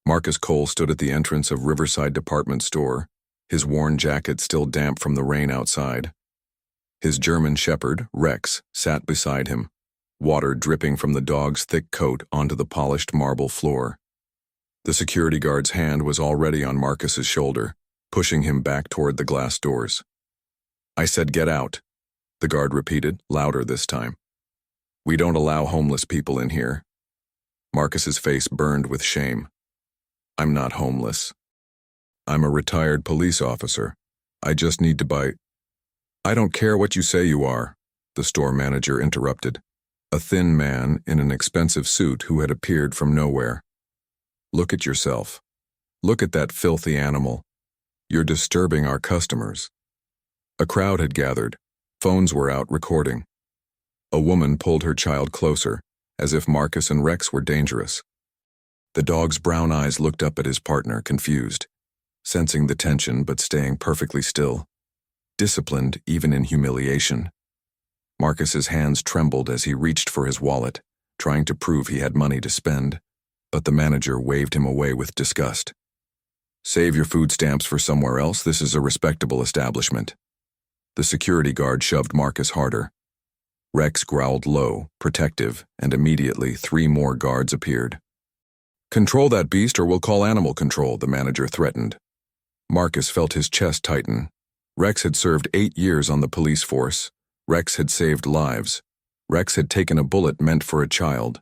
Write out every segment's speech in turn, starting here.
Marcus Cole stood at the entrance of Riverside Department Store, his worn jacket still damp from the rain outside. His German shepherd, Rex, sat beside him, water dripping from the dog's thick coat onto the polished marble floor. The security guard's hand was already on Marcus's shoulder, pushing him back toward the glass doors. "I said get out," the guard repeated, louder this time. "We don't allow homeless people in here." Marcus's face burned with shame. "I'm not homeless. I'm a retired police officer. I just need to buy—" "I don't care what you say you are," the store manager interrupted, a thin man in an expensive suit who had appeared from nowhere. "Look at yourself. Look at that filthy animal. You're disturbing our customers." A crowd had gathered. Phones were out recording. A woman pulled her child closer, as if Marcus and Rex were dangerous. The dog's brown eyes looked up at his partner, confused, sensing the tension but staying perfectly still, disciplined even in humiliation. Marcus's hands trembled as he reached for his wallet, trying to prove he had money to spend, but the manager waved him away with disgust. "Save your food stamps for somewhere else. This is a respectable establishment." The security guard shoved Marcus harder. Rex growled low, protective, and immediately 3 more guards appeared. "Control that beast or we'll call animal control," the manager threatened. Marcus felt his chest tighten. Rex had served 8 years on the police force. Rex had saved lives. Rex had taken a bullet meant for a child.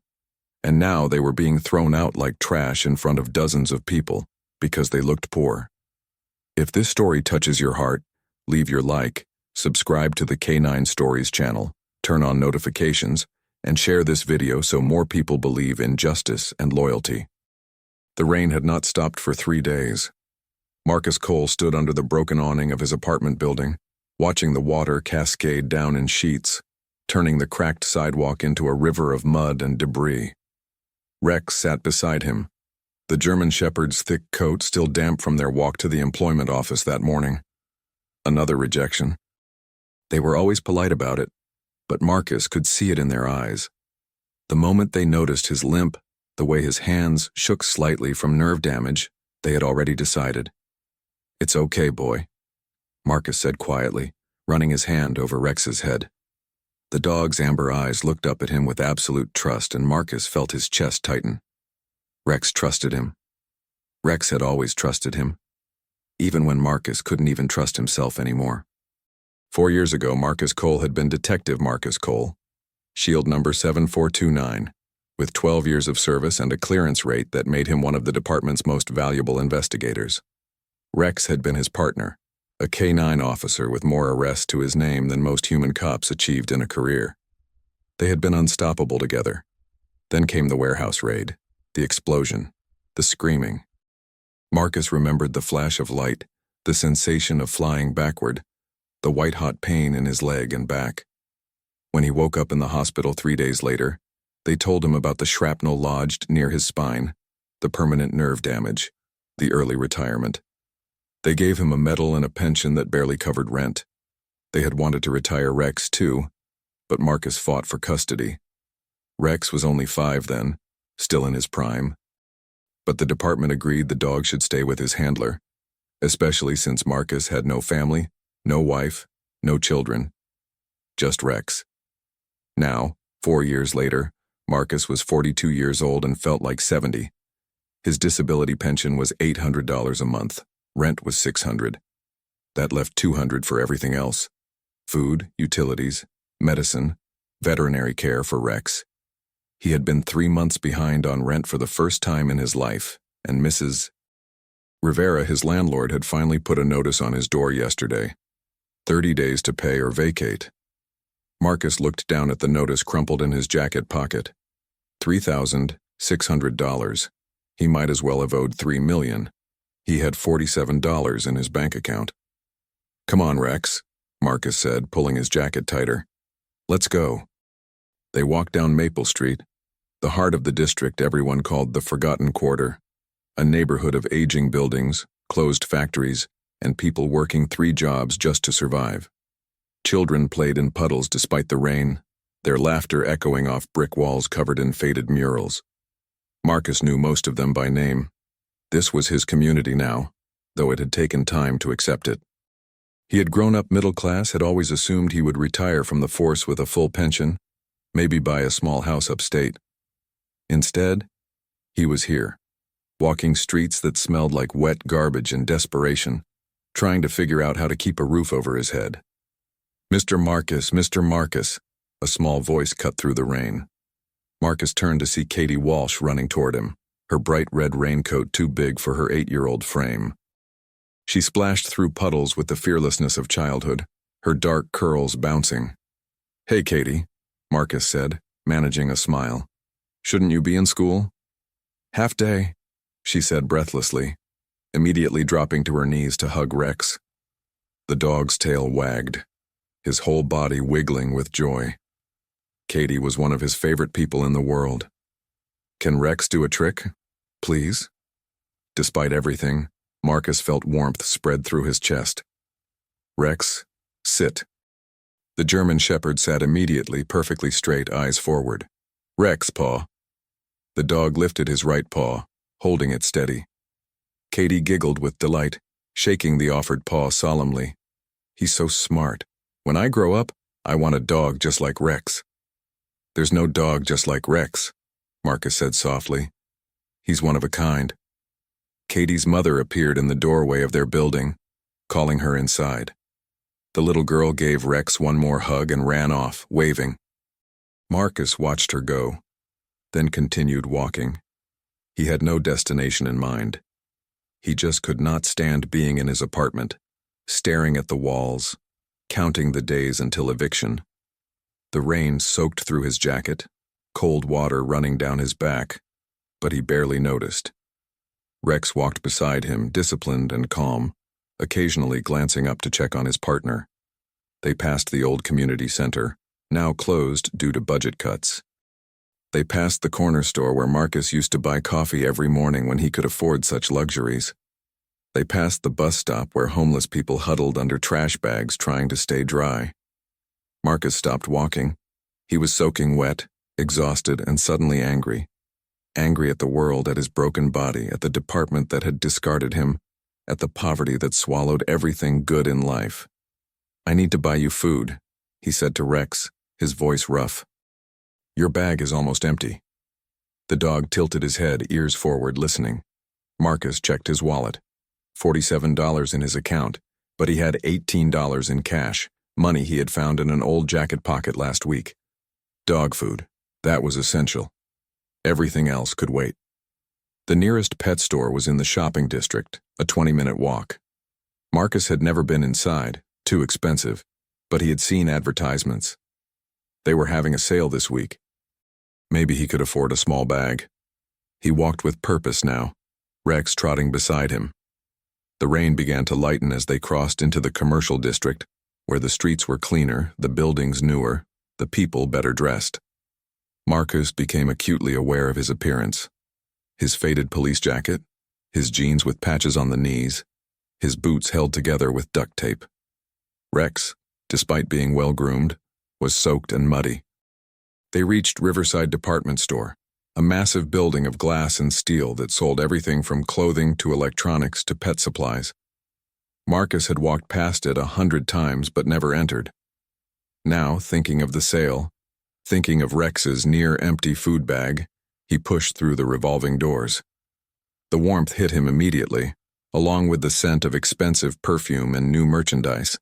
And now they were being thrown out like trash in front of dozens of people because they looked poor. If this story touches your heart, leave your like, subscribe to the K9 Stories channel, turn on notifications, and share this video so more people believe in justice and loyalty. The rain had not stopped for 3 days. Marcus Cole stood under the broken awning of his apartment building, watching the water cascade down in sheets, turning the cracked sidewalk into a river of mud and debris. Rex sat beside him, the German shepherd's thick coat still damp from their walk to the employment office that morning. Another rejection. They were always polite about it, but Marcus could see it in their eyes. The moment they noticed his limp, the way his hands shook slightly from nerve damage, they had already decided. "It's okay, boy," Marcus said quietly, running his hand over Rex's head. The dog's amber eyes looked up at him with absolute trust, and Marcus felt his chest tighten. Rex trusted him. Rex had always trusted him, even when Marcus couldn't even trust himself anymore. 4 years ago, Marcus Cole had been Detective Marcus Cole, Shield number 7429, with 12 years of service and a clearance rate that made him one of the department's most valuable investigators. Rex had been his partner, a K9 officer with more arrests to his name than most human cops achieved in a career. They had been unstoppable together. Then came the warehouse raid, the explosion, the screaming. Marcus remembered the flash of light, the sensation of flying backward, the white-hot pain in his leg and back. When he woke up in the hospital 3 days later, they told him about the shrapnel lodged near his spine, the permanent nerve damage, the early retirement. They gave him a medal and a pension that barely covered rent. They had wanted to retire Rex too, but Marcus fought for custody. Rex was only 5 then, still in his prime. But the department agreed the dog should stay with his handler, especially since Marcus had no family, no wife, no children. Just Rex. Now, 4 years later, Marcus was 42 years old and felt like 70. His disability pension was $800 a month. Rent was $600. That left $200 for everything else. Food, utilities, medicine, veterinary care for Rex. He had been 3 months behind on rent for the first time in his life, and Mrs. Rivera, his landlord, had finally put a notice on his door yesterday. 30 days to pay or vacate. Marcus looked down at the notice crumpled in his jacket pocket. $3,600. He might as well have owed $3 million. He had $47 in his bank account. "Come on, Rex," Marcus said, pulling his jacket tighter. "Let's go." They walked down Maple Street, the heart of the district everyone called the Forgotten Quarter, a neighborhood of aging buildings, closed factories, and people working 3 jobs just to survive. Children played in puddles despite the rain, their laughter echoing off brick walls covered in faded murals. Marcus knew most of them by name. This was his community now, though it had taken time to accept it. He had grown up middle class, had always assumed he would retire from the force with a full pension, maybe buy a small house upstate. Instead, he was here, walking streets that smelled like wet garbage in desperation, trying to figure out how to keep a roof over his head. Mr. Marcus, a small voice cut through the rain. Marcus turned to see Katie Walsh running toward him, her bright red raincoat too big for her 8-year-old frame. She splashed through puddles with the fearlessness of childhood, her dark curls bouncing. "Hey, Katie," Marcus said, managing a smile. "Shouldn't you be in school?" "Half day," she said breathlessly, immediately dropping to her knees to hug Rex. The dog's tail wagged, his whole body wiggling with joy. Katie was one of his favorite people in the world. "Can Rex do a trick, please?" Despite everything, Marcus felt warmth spread through his chest. "Rex, sit." The German shepherd sat immediately, perfectly straight, eyes forward. "Rex, paw." The dog lifted his right paw, holding it steady. Katie giggled with delight, shaking the offered paw solemnly. "He's so smart. When I grow up, I want a dog just like Rex." "There's no dog just like Rex," Marcus said softly. "He's one of a kind." Katie's mother appeared in the doorway of their building, calling her inside. The little girl gave Rex one more hug and ran off, waving. Marcus watched her go, then continued walking. He had no destination in mind. He just could not stand being in his apartment, staring at the walls, counting the days until eviction. The rain soaked through his jacket, cold water running down his back, but he barely noticed. Rex walked beside him, disciplined and calm, occasionally glancing up to check on his partner. They passed the old community center, now closed due to budget cuts. They passed the corner store where Marcus used to buy coffee every morning when he could afford such luxuries. They passed the bus stop where homeless people huddled under trash bags trying to stay dry. Marcus stopped walking. He was soaking wet, exhausted, and suddenly angry. Angry at the world, at his broken body, at the department that had discarded him, at the poverty that swallowed everything good in life. "I need to buy you food," he said to Rex, his voice rough. "Your bag is almost empty." The dog tilted his head, ears forward, listening. Marcus checked his wallet. $47 in his account, but he had $18 in cash, money he had found in an old jacket pocket last week. Dog food, that was essential. Everything else could wait. The nearest pet store was in the shopping district, a 20-minute walk. Marcus had never been inside, too expensive, but he had seen advertisements. They were having a sale this week. Maybe he could afford a small bag. He walked with purpose now, Rex trotting beside him. The rain began to lighten as they crossed into the commercial district, where the streets were cleaner, the buildings newer, the people better dressed. Marcus became acutely aware of his appearance. His faded police jacket, his jeans with patches on the knees, his boots held together with duct tape. Rex, despite being well-groomed, was soaked and muddy. They reached Riverside Department Store, a massive building of glass and steel that sold everything from clothing to electronics to pet supplies. Marcus had walked past it 100 times but never entered. Now, thinking of the sale, thinking of Rex's near-empty food bag, he pushed through the revolving doors. The warmth hit him immediately, along with the scent of expensive perfume and new merchandise.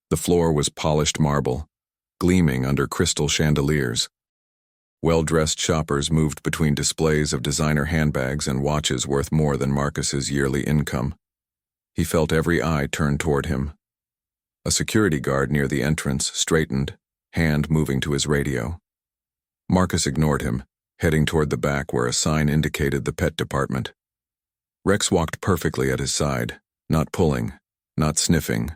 The floor was polished marble, gleaming under crystal chandeliers. Well-dressed shoppers moved between displays of designer handbags and watches worth more than Marcus's yearly income. He felt every eye turned toward him. A security guard near the entrance straightened, hand moving to his radio. Marcus ignored him, heading toward the back where a sign indicated the pet department. Rex walked perfectly at his side, not pulling, not sniffing,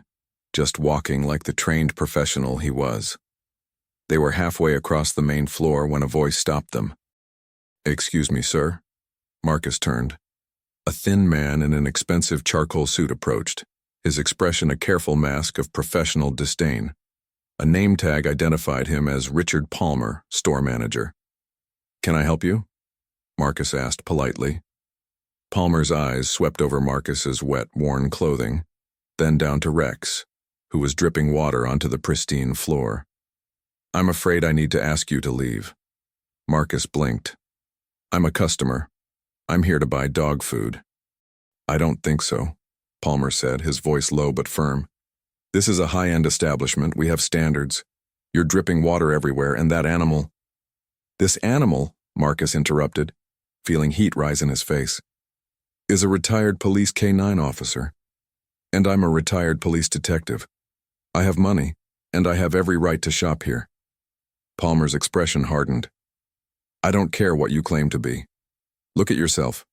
just walking like the trained professional he was. They were halfway across the main floor when a voice stopped them. "Excuse me, sir." Marcus turned. A thin man in an expensive charcoal suit approached, his expression a careful mask of professional disdain. A name tag identified him as Richard Palmer, store manager. "Can I help you?" Marcus asked politely. Palmer's eyes swept over Marcus's wet, worn clothing, then down to Rex, who was dripping water onto the pristine floor. "I'm afraid I need to ask you to leave." Marcus blinked. "I'm a customer. I'm here to buy dog food." "I don't think so," Palmer said, his voice low but firm. "This is a high-end establishment. We have standards. You're dripping water everywhere, and that animal—" "This animal," Marcus interrupted, feeling heat rise in his face, "is a retired police K-9 officer. And I'm a retired police detective. I have money, and I have every right to shop here." Palmer's expression hardened. "I don't care what you claim to be. Look at yourself.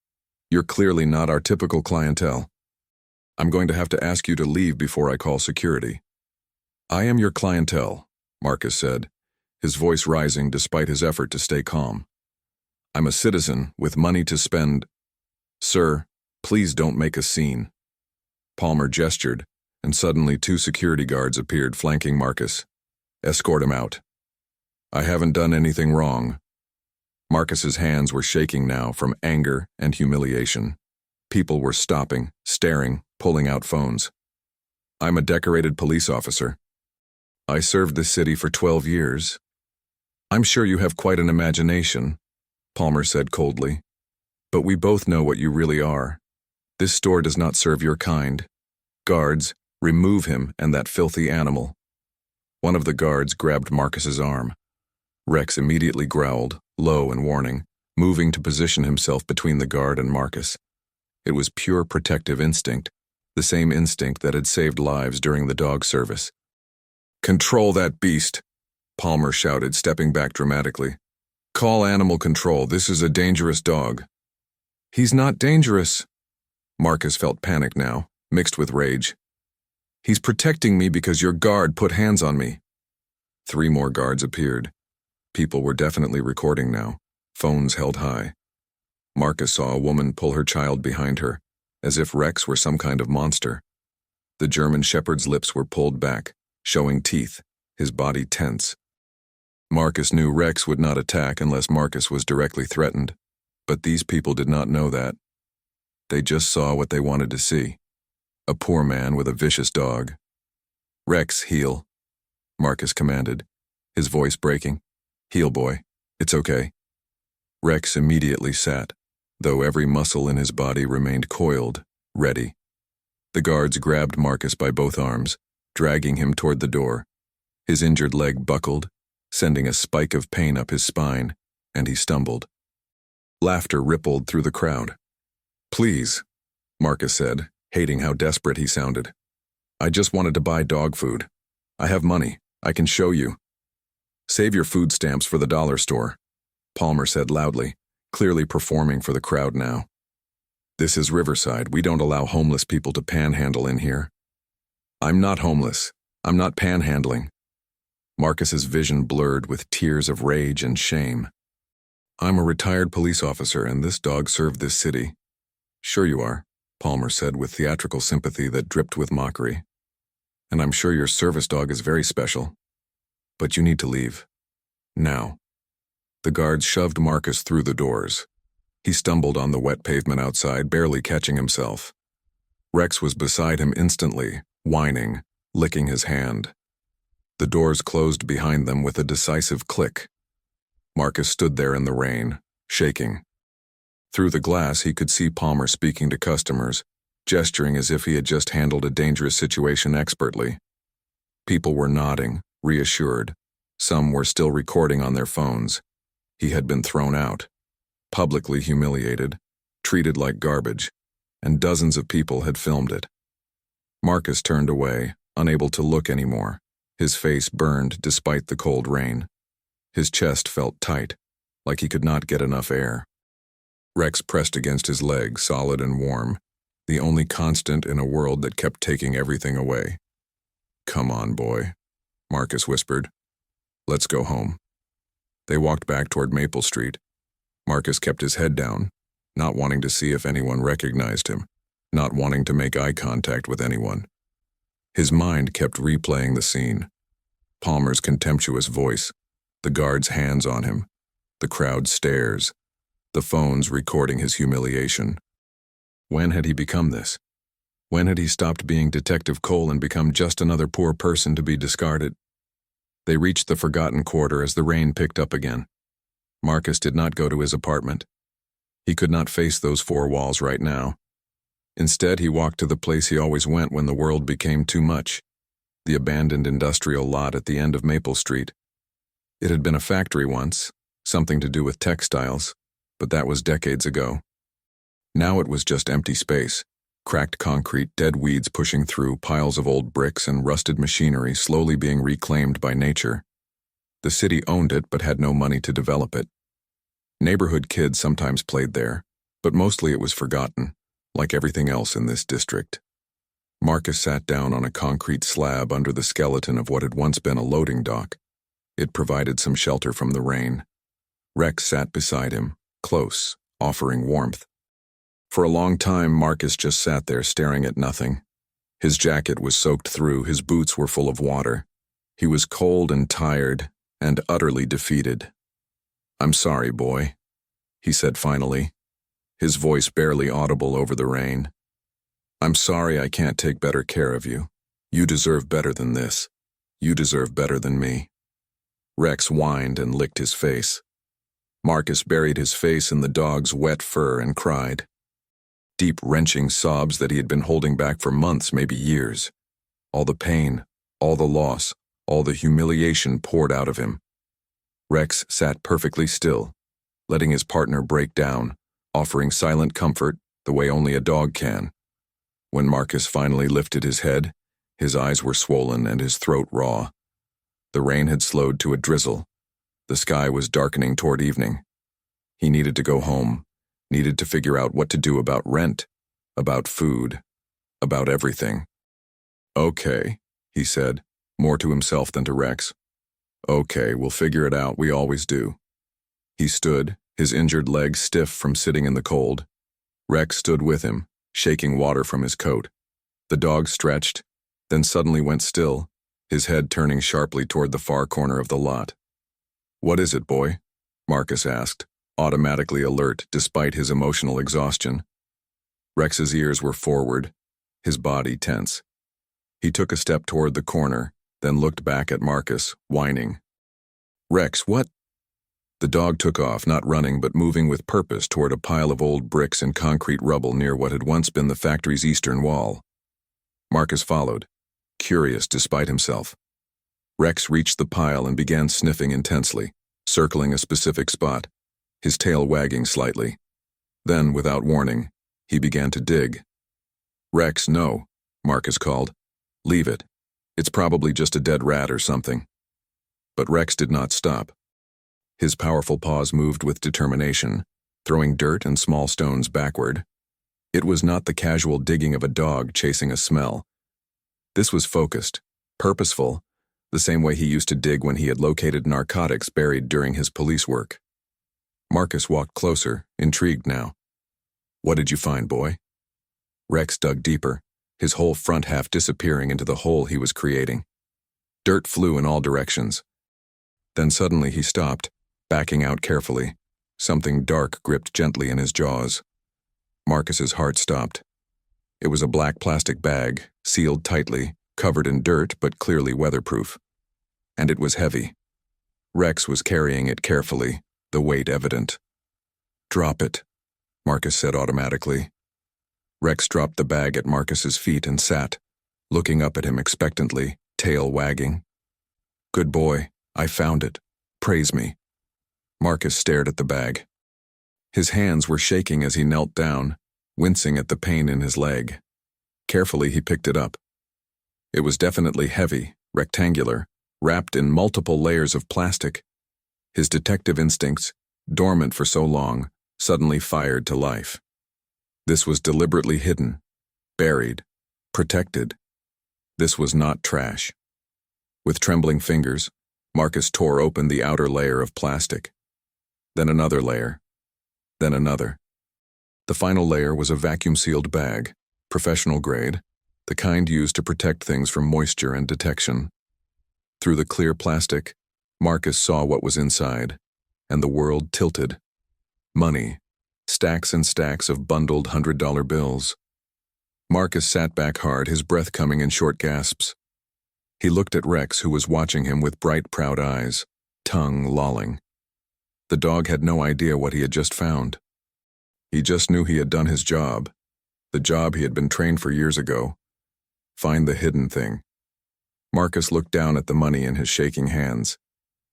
You're clearly not our typical clientele. I'm going to have to ask you to leave before I call security." "I am your clientele," Marcus said, his voice rising despite his effort to stay calm. "I'm a citizen with money to spend—" "Sir, please don't make a scene." Palmer gestured, and suddenly 2 security guards appeared flanking Marcus. "Escort him out." "I haven't done anything wrong." Marcus's hands were shaking now from anger and humiliation. People were stopping, staring, pulling out phones. "I'm a decorated police officer. I served this city for 12 years. I'm sure you have quite an imagination," Palmer said coldly. "But we both know what you really are. This store does not serve your kind. Guards, remove him and that filthy animal." One of the guards grabbed Marcus's arm. Rex immediately growled, low and warning, moving to position himself between the guard and Marcus. It was pure protective instinct, the same instinct that had saved lives during the dog service. "Control that beast," Palmer shouted, stepping back dramatically. "Call animal control. This is a dangerous dog." "He's not dangerous." Marcus felt panic now, mixed with rage. "He's protecting me because your guard put hands on me." 3 more guards appeared. People were definitely recording now, phones held high. Marcus saw a woman pull her child behind her, as if Rex were some kind of monster. The German Shepherd's lips were pulled back, showing teeth, his body tense. Marcus knew Rex would not attack unless Marcus was directly threatened, but these people did not know that. They just saw what they wanted to see. A poor man with a vicious dog. "Rex, heel," Marcus commanded, his voice breaking. "Heel, boy. It's okay." Rex immediately sat, though every muscle in his body remained coiled, ready. The guards grabbed Marcus by both arms, dragging him toward the door. His injured leg buckled, sending a spike of pain up his spine, and he stumbled. Laughter rippled through the crowd. "Please," Marcus said, hating how desperate he sounded. "I just wanted to buy dog food. I have money. I can show you." "Save your food stamps for the dollar store," Palmer said loudly, clearly performing for the crowd now. "This is Riverside. We don't allow homeless people to panhandle in here." "I'm not homeless. I'm not panhandling." Marcus's vision blurred with tears of rage and shame. "I'm a retired police officer, and this dog served this city." "Sure you are," Palmer said with theatrical sympathy that dripped with mockery. "And I'm sure your service dog is very special. But you need to leave. Now." The guards shoved Marcus through the doors. He stumbled on the wet pavement outside, barely catching himself. Rex was beside him instantly, whining, licking his hand. The doors closed behind them with a decisive click. Marcus stood there in the rain, shaking. Through the glass, he could see Palmer speaking to customers, gesturing as if he had just handled a dangerous situation expertly. People were nodding, reassured. Some were still recording on their phones. He had been thrown out, publicly humiliated, treated like garbage, and dozens of people had filmed it. Marcus turned away, unable to look anymore. His face burned despite the cold rain. His chest felt tight, like he could not get enough air. Rex pressed against his leg, solid and warm, the only constant in a world that kept taking everything away. "Come on, boy," Marcus whispered. "Let's go home." They walked back toward Maple Street. Marcus kept his head down, not wanting to see if anyone recognized him, not wanting to make eye contact with anyone. His mind kept replaying the scene. Palmer's contemptuous voice, the guards' hands on him, the crowd's stares, the phones recording his humiliation. When had he become this? When had he stopped being Detective Cole and become just another poor person to be discarded? They reached the forgotten quarter as the rain picked up again. Marcus did not go to his apartment. He could not face those four walls right now. Instead, he walked to the place he always went when the world became too much, the abandoned industrial lot at the end of Maple Street. It had been a factory once, something to do with textiles, but that was decades ago. Now it was just empty space, cracked concrete, dead weeds pushing through, piles of old bricks and rusted machinery slowly being reclaimed by nature. The city owned it but had no money to develop it. Neighborhood kids sometimes played there, but mostly it was forgotten, like everything else in this district. Marcus sat down on a concrete slab under the skeleton of what had once been a loading dock. It provided some shelter from the rain. Rex sat beside him, close, offering warmth. For a long time, Marcus just sat there staring at nothing. His jacket was soaked through, his boots were full of water. He was cold and tired, and utterly defeated. "I'm sorry, boy," he said finally, his voice barely audible over the rain. "I'm sorry I can't take better care of you. You deserve better than this. You deserve better than me." Rex whined and licked his face. Marcus buried his face in the dog's wet fur and cried. Deep, wrenching sobs that he had been holding back for months, maybe years. All the pain, all the loss, all the humiliation poured out of him. Rex sat perfectly still, letting his partner break down, offering silent comfort the way only a dog can. When Marcus finally lifted his head, his eyes were swollen and his throat raw. The rain had slowed to a drizzle. The sky was darkening toward evening. He needed to go home, needed to figure out what to do about rent, about food, about everything. "Okay," he said, more to himself than to Rex. "Okay, we'll figure it out, we always do." He stood, his injured legs stiff from sitting in the cold. Rex stood with him, shaking water from his coat. The dog stretched, then suddenly went still, his head turning sharply toward the far corner of the lot. "What is it, boy?" Marcus asked, automatically alert despite his emotional exhaustion. Rex's ears were forward, his body tense. He took a step toward the corner, then looked back at Marcus, whining. "Rex, what?" The dog took off, not running but moving with purpose toward a pile of old bricks and concrete rubble near what had once been the factory's eastern wall. Marcus followed, curious despite himself. Rex reached the pile and began sniffing intensely, circling a specific spot, his tail wagging slightly. Then, without warning, he began to dig. "Rex, no," Marcus called. "Leave it. It's probably just a dead rat or something." But Rex did not stop. His powerful paws moved with determination, throwing dirt and small stones backward. It was not the casual digging of a dog chasing a smell. This was focused, purposeful, the same way he used to dig when he had located narcotics buried during his police work. Marcus walked closer, intrigued now. "What did you find, boy?" Rex dug deeper, his whole front half disappearing into the hole he was creating. Dirt flew in all directions. Then suddenly he stopped, backing out carefully. Something dark gripped gently in his jaws. Marcus's heart stopped. It was a black plastic bag, sealed tightly, covered in dirt but clearly weatherproof. And it was heavy. Rex was carrying it carefully, the weight evident. "Drop it," Marcus said automatically. Rex dropped the bag at Marcus's feet and sat, looking up at him expectantly, tail wagging. "Good boy, I found it. Praise me." Marcus stared at the bag. His hands were shaking as he knelt down, wincing at the pain in his leg. Carefully he picked it up. It was definitely heavy, rectangular, wrapped in multiple layers of plastic. His detective instincts, dormant for so long, suddenly fired to life. This was deliberately hidden, buried, protected. This was not trash. With trembling fingers, Marcus tore open the outer layer of plastic. Then another layer. Then another. The final layer was a vacuum-sealed bag, professional grade, the kind used to protect things from moisture and detection. Through the clear plastic, Marcus saw what was inside, and the world tilted. Money, stacks and stacks of bundled $100 bills. Marcus sat back hard, his breath coming in short gasps. He looked at Rex, who was watching him with bright, proud eyes, tongue lolling. The dog had no idea what he had just found. He just knew he had done his job, the job he had been trained for years ago. Find the hidden thing. Marcus looked down at the money in his shaking hands.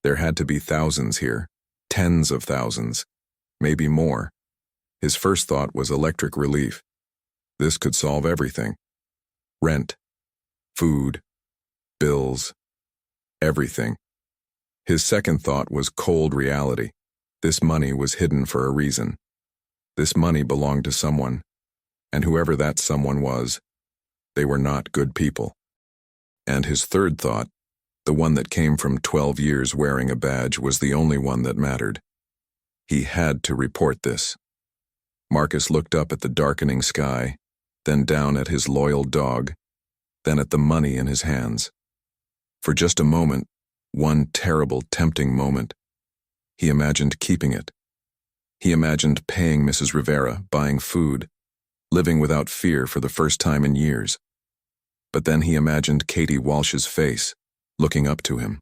There had to be thousands here, tens of thousands, maybe more. His first thought was electric relief. This could solve everything. Rent, food, bills, everything. His second thought was cold reality. This money was hidden for a reason. This money belonged to someone, and whoever that someone was, they were not good people. And his third thought, the one that came from 12 years wearing a badge, was the only one that mattered. He had to report this. Marcus looked up at the darkening sky, then down at his loyal dog, then at the money in his hands. For just a moment, one terrible, tempting moment, he imagined keeping it. He imagined paying Mrs. Rivera, buying food, living without fear for the first time in years. But then he imagined Katie Walsh's face, looking up to him.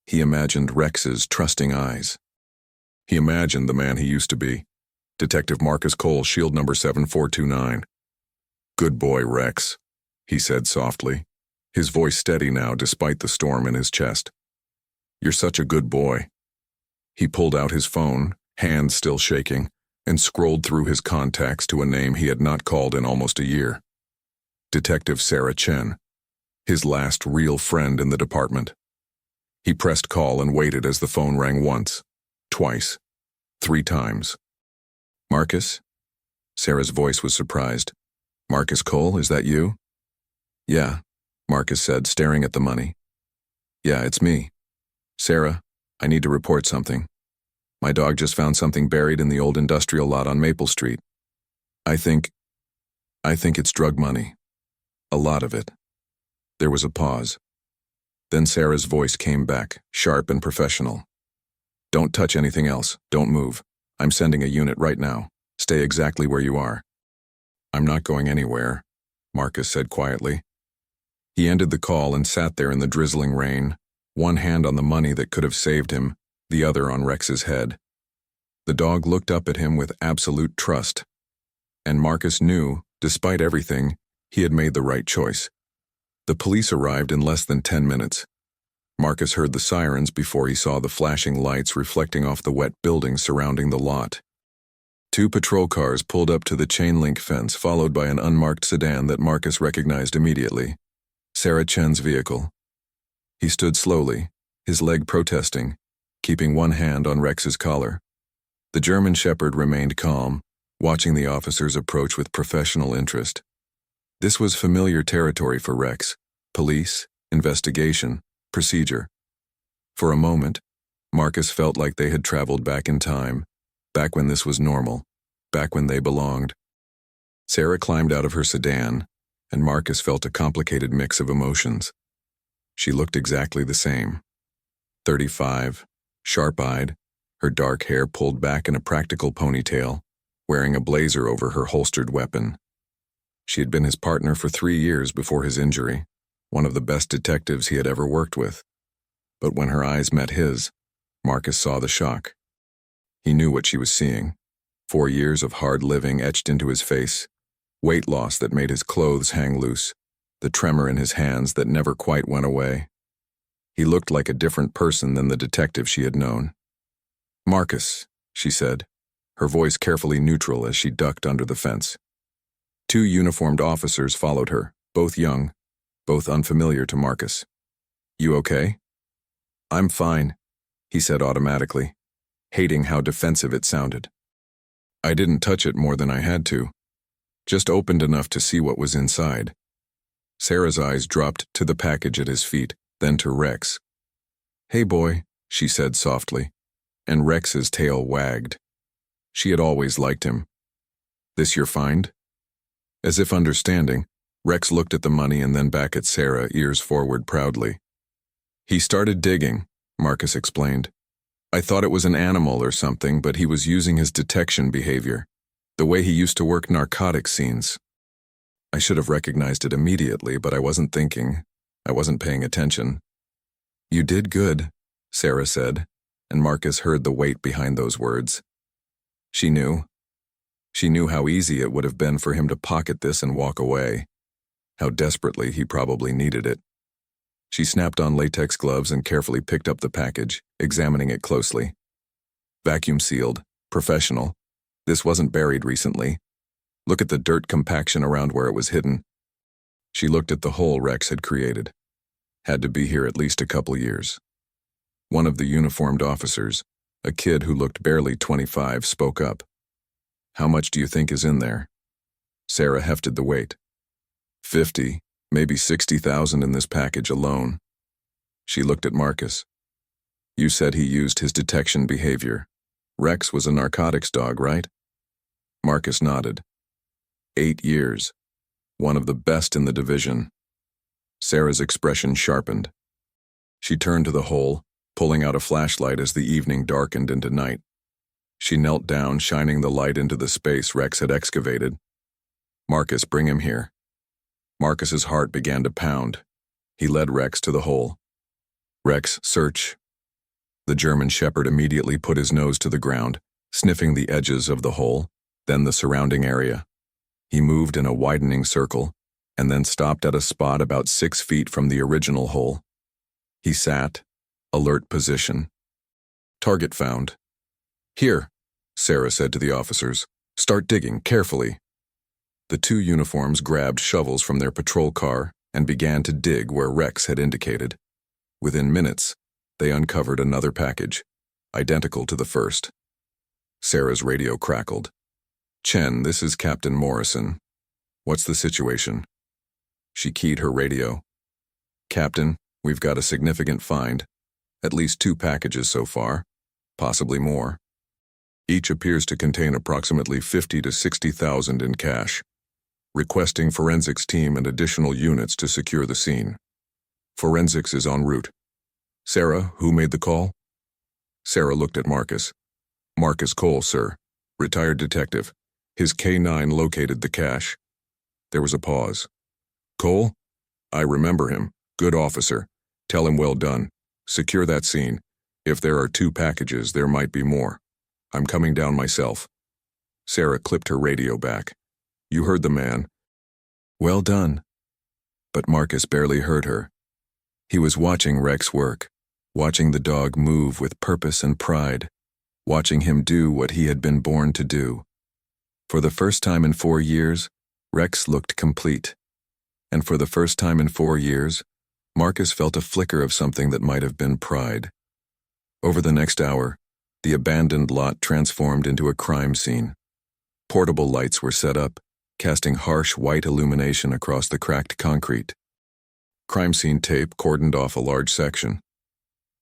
He imagined Rex's trusting eyes. He imagined the man he used to be, Detective Marcus Cole, Shield number 7429. "Good boy, Rex," he said softly, his voice steady now despite the storm in his chest. "You're such a good boy." He pulled out his phone, hands still shaking, and scrolled through his contacts to a name he had not called in almost a year. Detective Sarah Chen, his last real friend in the department. He pressed call and waited as the phone rang once, twice, 3 times. "Marcus?" Sarah's voice was surprised. "Marcus Cole, is that you?" "Yeah," Marcus said, staring at the money. "Yeah, it's me. Sarah, I need to report something. My dog just found something buried in the old industrial lot on Maple Street. I think it's drug money. A lot of it." There was a pause. Then Sarah's voice came back, sharp and professional. "Don't touch anything else. Don't move. I'm sending a unit right now. Stay exactly where you are." "I'm not going anywhere," Marcus said quietly. He ended the call and sat there in the drizzling rain, one hand on the money that could have saved him, the other on Rex's head. The dog looked up at him with absolute trust. And Marcus knew, despite everything, he had made the right choice. The police arrived in less than 10 minutes. Marcus heard the sirens before he saw the flashing lights reflecting off the wet buildings surrounding the lot. 2 patrol cars pulled up to the chain-link fence, followed by an unmarked sedan that Marcus recognized immediately. Sarah Chen's vehicle. He stood slowly, his leg protesting, keeping one hand on Rex's collar. The German Shepherd remained calm, watching the officers approach with professional interest. This was familiar territory for Rex: police, investigation, procedure. For a moment, Marcus felt like they had traveled back in time, back when this was normal, back when they belonged. Sarah climbed out of her sedan, and Marcus felt a complicated mix of emotions. She looked exactly the same. 35, sharp-eyed, her dark hair pulled back in a practical ponytail, wearing a blazer over her holstered weapon. She had been his partner for 3 years before his injury, one of the best detectives he had ever worked with. But when her eyes met his, Marcus saw the shock. He knew what she was seeing. 4 years of hard living etched into his face, weight loss that made his clothes hang loose, the tremor in his hands that never quite went away. He looked like a different person than the detective she had known. "Marcus," she said, her voice carefully neutral as she ducked under the fence. 2 uniformed officers followed her, both young, both unfamiliar to Marcus. "You okay?" "I'm fine," he said automatically, hating how defensive it sounded. "I didn't touch it more than I had to. Just opened enough to see what was inside." Sarah's eyes dropped to the package at his feet, then to Rex. "Hey boy," she said softly, and Rex's tail wagged. She had always liked him. "This your find?" As if understanding, Rex looked at the money and then back at Sarah, ears forward proudly. "He started digging," Marcus explained. "I thought it was an animal or something, but he was using his detection behavior. The way he used to work narcotic scenes. I should have recognized it immediately, but I wasn't thinking. I wasn't paying attention. You did good, Sarah said, and Marcus heard the weight behind those words. She knew. She knew how easy it would have been for him to pocket this and walk away. How desperately he probably needed it. She snapped on latex gloves and carefully picked up the package, examining it closely. Vacuum sealed, professional. This wasn't buried recently. Look at the dirt compaction around where it was hidden. She looked at the hole Rex had created. Had to be here at least a couple years. One of the uniformed officers, a kid who looked barely 25, spoke up. How much do you think is in there? Sarah hefted the weight. 50, maybe 60,000 in this package alone. She looked at Marcus. You said he used his detection behavior. Rex was a narcotics dog, right? Marcus nodded. 8 years. One of the best in the division. Sarah's expression sharpened. She turned to the hole, pulling out a flashlight as the evening darkened into night. She knelt down, shining the light into the space Rex had excavated. Marcus, bring him here. Marcus's heart began to pound. He led Rex to the hole. Rex, search. The German shepherd immediately put his nose to the ground, sniffing the edges of the hole, then the surrounding area. He moved in a widening circle, and then stopped at a spot about 6 feet from the original hole. He sat, alert position. Target found. Here, Sarah said to the officers. Start digging, carefully. The two uniforms grabbed shovels from their patrol car and began to dig where Rex had indicated. Within minutes, they uncovered another package, identical to the first. Sarah's radio crackled. Chen, this is Captain Morrison. What's the situation? She keyed her radio. Captain, we've got a significant find. At least 2 packages so far, possibly more. Each appears to contain approximately 50 to 60,000 in cash. Requesting forensics team and additional units to secure the scene. Forensics is en route. Sarah, who made the call? Sarah looked at Marcus. Marcus Cole, sir. Retired detective. His K-9 located the cache. There was a pause. Cole? I remember him. Good officer. Tell him well done. Secure that scene. If there are 2 packages, there might be more. I'm coming down myself. Sarah clipped her radio back. You heard the man. Well done. But Marcus barely heard her. He was watching Rex work, watching the dog move with purpose and pride, watching him do what he had been born to do. For the first time in 4 years, Rex looked complete. And for the first time in 4 years, Marcus felt a flicker of something that might have been pride. Over the next hour, the abandoned lot transformed into a crime scene. Portable lights were set up, casting harsh white illumination across the cracked concrete. Crime scene tape cordoned off a large section.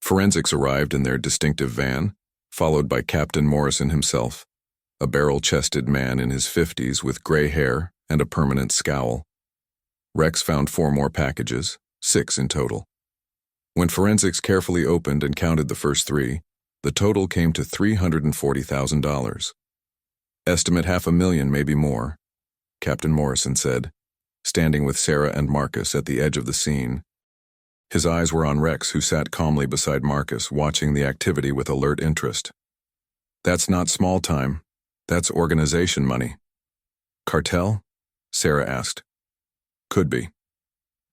Forensics arrived in their distinctive van, followed by Captain Morrison himself, a barrel-chested man in his 50s with gray hair and a permanent scowl. Rex found 4 more packages, 6 in total. When forensics carefully opened and counted the first 3, the total came to $340,000. Estimate $500,000, maybe more, Captain Morrison said, standing with Sarah and Marcus at the edge of the scene. His eyes were on Rex, who sat calmly beside Marcus, watching the activity with alert interest. That's not small time. That's organization money. Cartel? Sarah asked. Could be.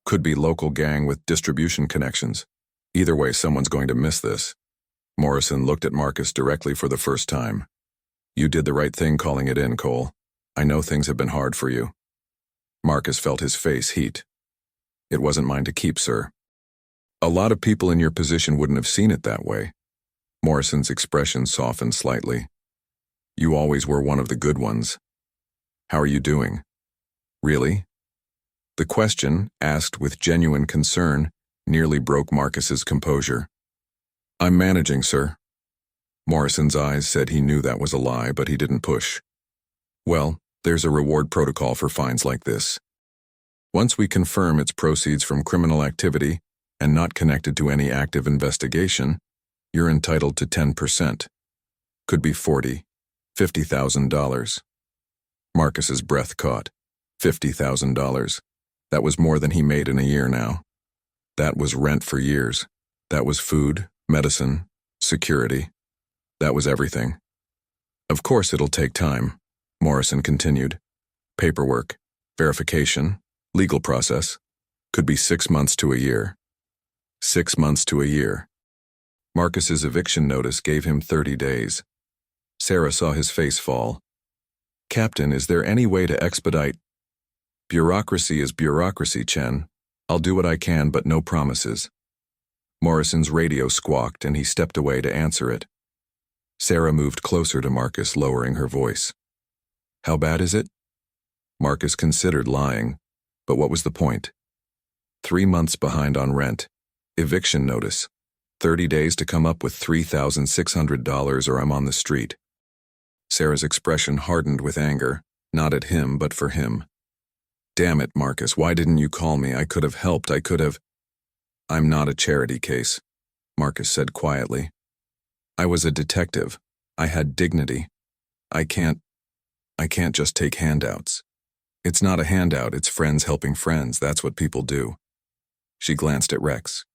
Could be local gang with distribution connections. Either way, someone's going to miss this. Morrison looked at Marcus directly for the first time. You did the right thing calling it in, Cole. I know things have been hard for you. Marcus felt his face heat. It wasn't mine to keep, sir. A lot of people in your position wouldn't have seen it that way. Morrison's expression softened slightly. You always were one of the good ones. How are you doing? Really? The question, asked with genuine concern, nearly broke Marcus's composure. I'm managing, sir. Morrison's eyes said he knew that was a lie, but he didn't push. Well, there's a reward protocol for fines like this. Once we confirm it's proceeds from criminal activity and not connected to any active investigation, you're entitled to 10%. Could be $40,000, $50,000. Marcus's breath caught. $50,000. That was more than he made in a year now. That was rent for years. That was food, medicine, security. That was everything. Of course it'll take time, Morrison continued. Paperwork, verification, legal process. Could be 6 months to a year. 6 months to a year. Marcus's eviction notice gave him 30 days. Sarah saw his face fall. Captain, is there any way to expedite? Bureaucracy is bureaucracy, Chen. I'll do what I can, but no promises. Morrison's radio squawked and he stepped away to answer it. Sarah moved closer to Marcus, lowering her voice. How bad is it? Marcus considered lying, but what was the point? 3 months behind on rent. Eviction notice. 30 days to come up with $3,600 or I'm on the street. Sarah's expression hardened with anger, not at him, but for him. Damn it, Marcus, why didn't you call me? I could have helped, I could have. I'm not a charity case, Marcus said quietly. I was a detective. I had dignity. I can't just take handouts. It's not a handout, it's friends helping friends, that's what people do. She glanced at Rex.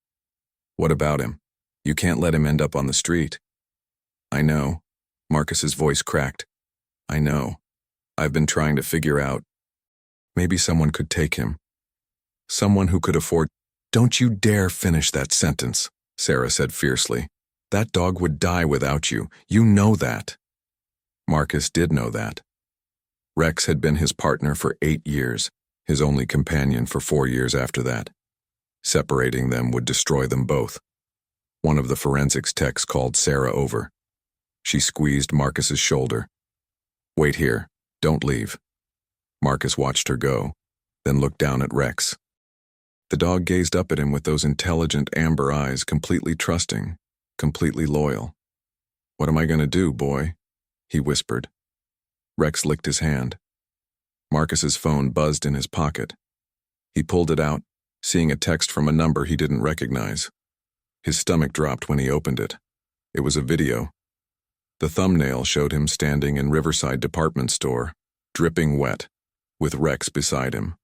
What about him? You can't let him end up on the street. I know. Marcus's voice cracked. I know. I've been trying to figure out. Maybe someone could take him. Someone who could afford. Don't you dare finish that sentence, Sarah said fiercely. That dog would die without you. You know that. Marcus did know that. Rex had been his partner for 8 years, his only companion for 4 years after that. Separating them would destroy them both. One of the forensics techs called Sarah over. She squeezed Marcus's shoulder. Wait here. Don't leave. Marcus watched her go, then looked down at Rex. The dog gazed up at him with those intelligent amber eyes, completely trusting, completely loyal. What am I going to do, boy? He whispered. Rex licked his hand. Marcus's phone buzzed in his pocket. He pulled it out, seeing a text from a number he didn't recognize. His stomach dropped when he opened it. It was a video. The thumbnail showed him standing in Riverside department store, dripping wet, with Rex beside him.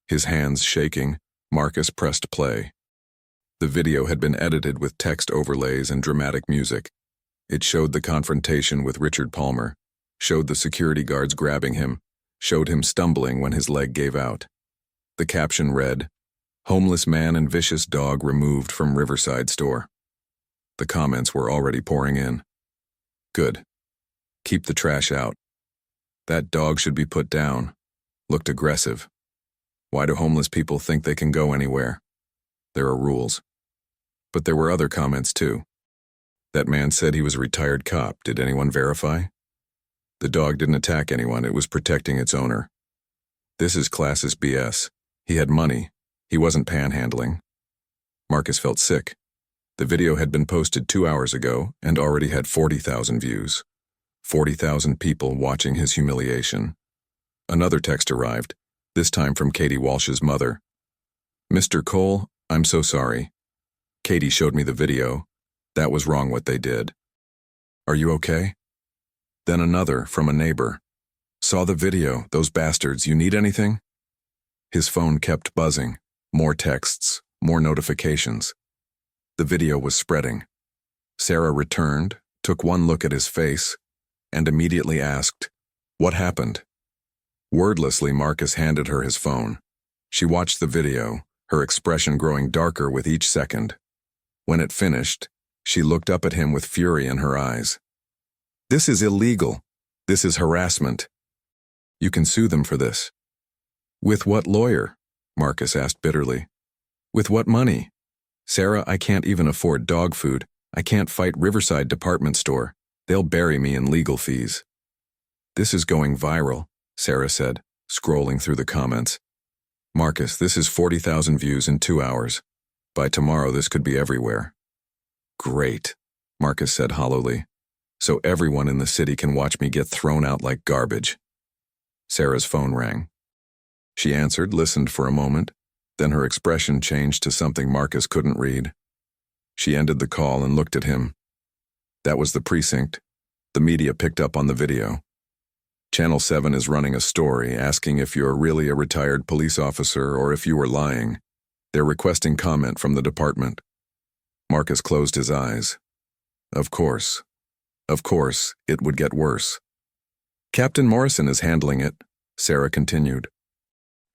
His hands shaking, Marcus pressed play. The video had been edited with text overlays and dramatic music. It showed the confrontation with Richard Palmer, showed the security guards grabbing him, showed him stumbling when his leg gave out. The caption read, Homeless man and vicious dog removed from Riverside store. The comments were already pouring in. Good. Keep the trash out. That dog should be put down. Looked aggressive. Why do homeless people think they can go anywhere? There are rules. But there were other comments too. That man said he was a retired cop. Did anyone verify? The dog didn't attack anyone. It was protecting its owner. This is classist BS. He had money. He wasn't panhandling. Marcus felt sick. The video had been posted 2 hours ago and already had 40,000 views. 40,000 people watching his humiliation. Another text arrived, this time from Katie Walsh's mother. Mr. Cole, I'm so sorry. Katie showed me the video. That was wrong what they did. Are you okay? Then another from a neighbor. Saw the video, those bastards, you need anything? His phone kept buzzing. More texts, more notifications. The video was spreading. Sarah returned, took one look at his face, and immediately asked, What happened? Wordlessly, Marcus handed her his phone. She watched the video, her expression growing darker with each second. When it finished, she looked up at him with fury in her eyes. This is illegal. This is harassment. You can sue them for this. With what lawyer? Marcus asked bitterly. With what money? Sarah, I can't even afford dog food. I can't fight Riverside department store. They'll bury me in legal fees. This is going viral, Sarah said, scrolling through the comments. Marcus, this is 40,000 views in 2 hours. By tomorrow, this could be everywhere. Great, Marcus said hollowly. So everyone in the city can watch me get thrown out like garbage. Sarah's phone rang. She answered, listened for a moment, then her expression changed to something Marcus couldn't read. She ended the call and looked at him. That was the precinct. The media picked up on the video. Channel 7 is running a story asking if you're really a retired police officer or if you were lying. They're requesting comment from the department. Marcus closed his eyes. Of course. Of course, it would get worse. Captain Morrison is handling it, Sarah continued.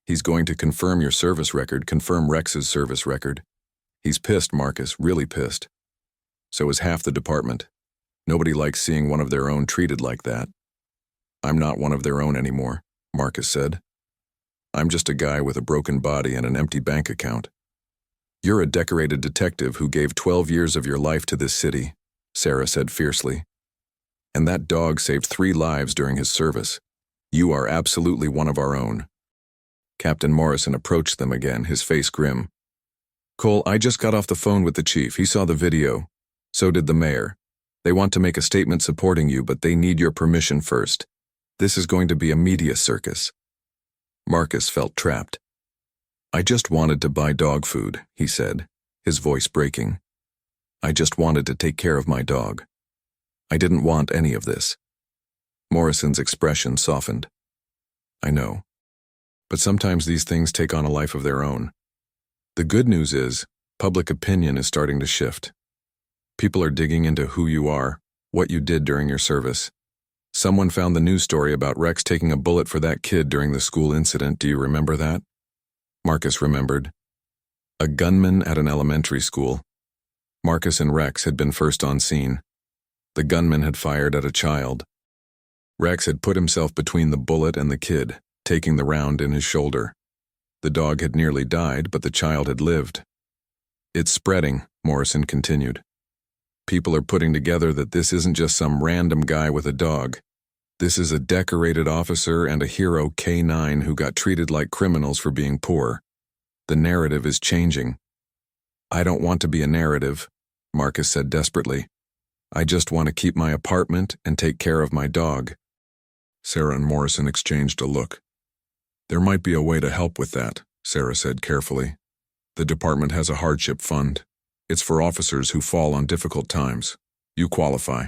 He's going to confirm your service record, confirm Rex's service record. He's pissed, Marcus, really pissed. So is half the department. Nobody likes seeing one of their own treated like that. I'm not one of their own anymore, Marcus said. I'm just a guy with a broken body and an empty bank account. You're a decorated detective who gave 12 years of your life to this city, Sarah said fiercely. And that dog saved 3 lives during his service. You are absolutely one of our own. Captain Morrison approached them again, his face grim. Cole, I just got off the phone with the chief. He saw the video. So did the mayor. They want to make a statement supporting you, but they need your permission first. This is going to be a media circus. Marcus felt trapped. I just wanted to buy dog food, he said, his voice breaking. I just wanted to take care of my dog. I didn't want any of this. Morrison's expression softened. I know. But sometimes these things take on a life of their own. The good news is, public opinion is starting to shift. People are digging into who you are, what you did during your service. Someone found the news story about Rex taking a bullet for that kid during the school incident. Do you remember that? Marcus remembered. A gunman at an elementary school. Marcus and Rex had been first on scene. The gunman had fired at a child. Rex had put himself between the bullet and the kid, taking the round in his shoulder. The dog had nearly died, but the child had lived. It's spreading, Morrison continued. People are putting together that this isn't just some random guy with a dog. This is a decorated officer and a hero K9 who got treated like criminals for being poor. The narrative is changing. I don't want to be a narrative, Marcus said desperately. I just want to keep my apartment and take care of my dog. Sarah and Morrison exchanged a look. There might be a way to help with that, Sarah said carefully. The department has a hardship fund. It's for officers who fall on difficult times. You qualify.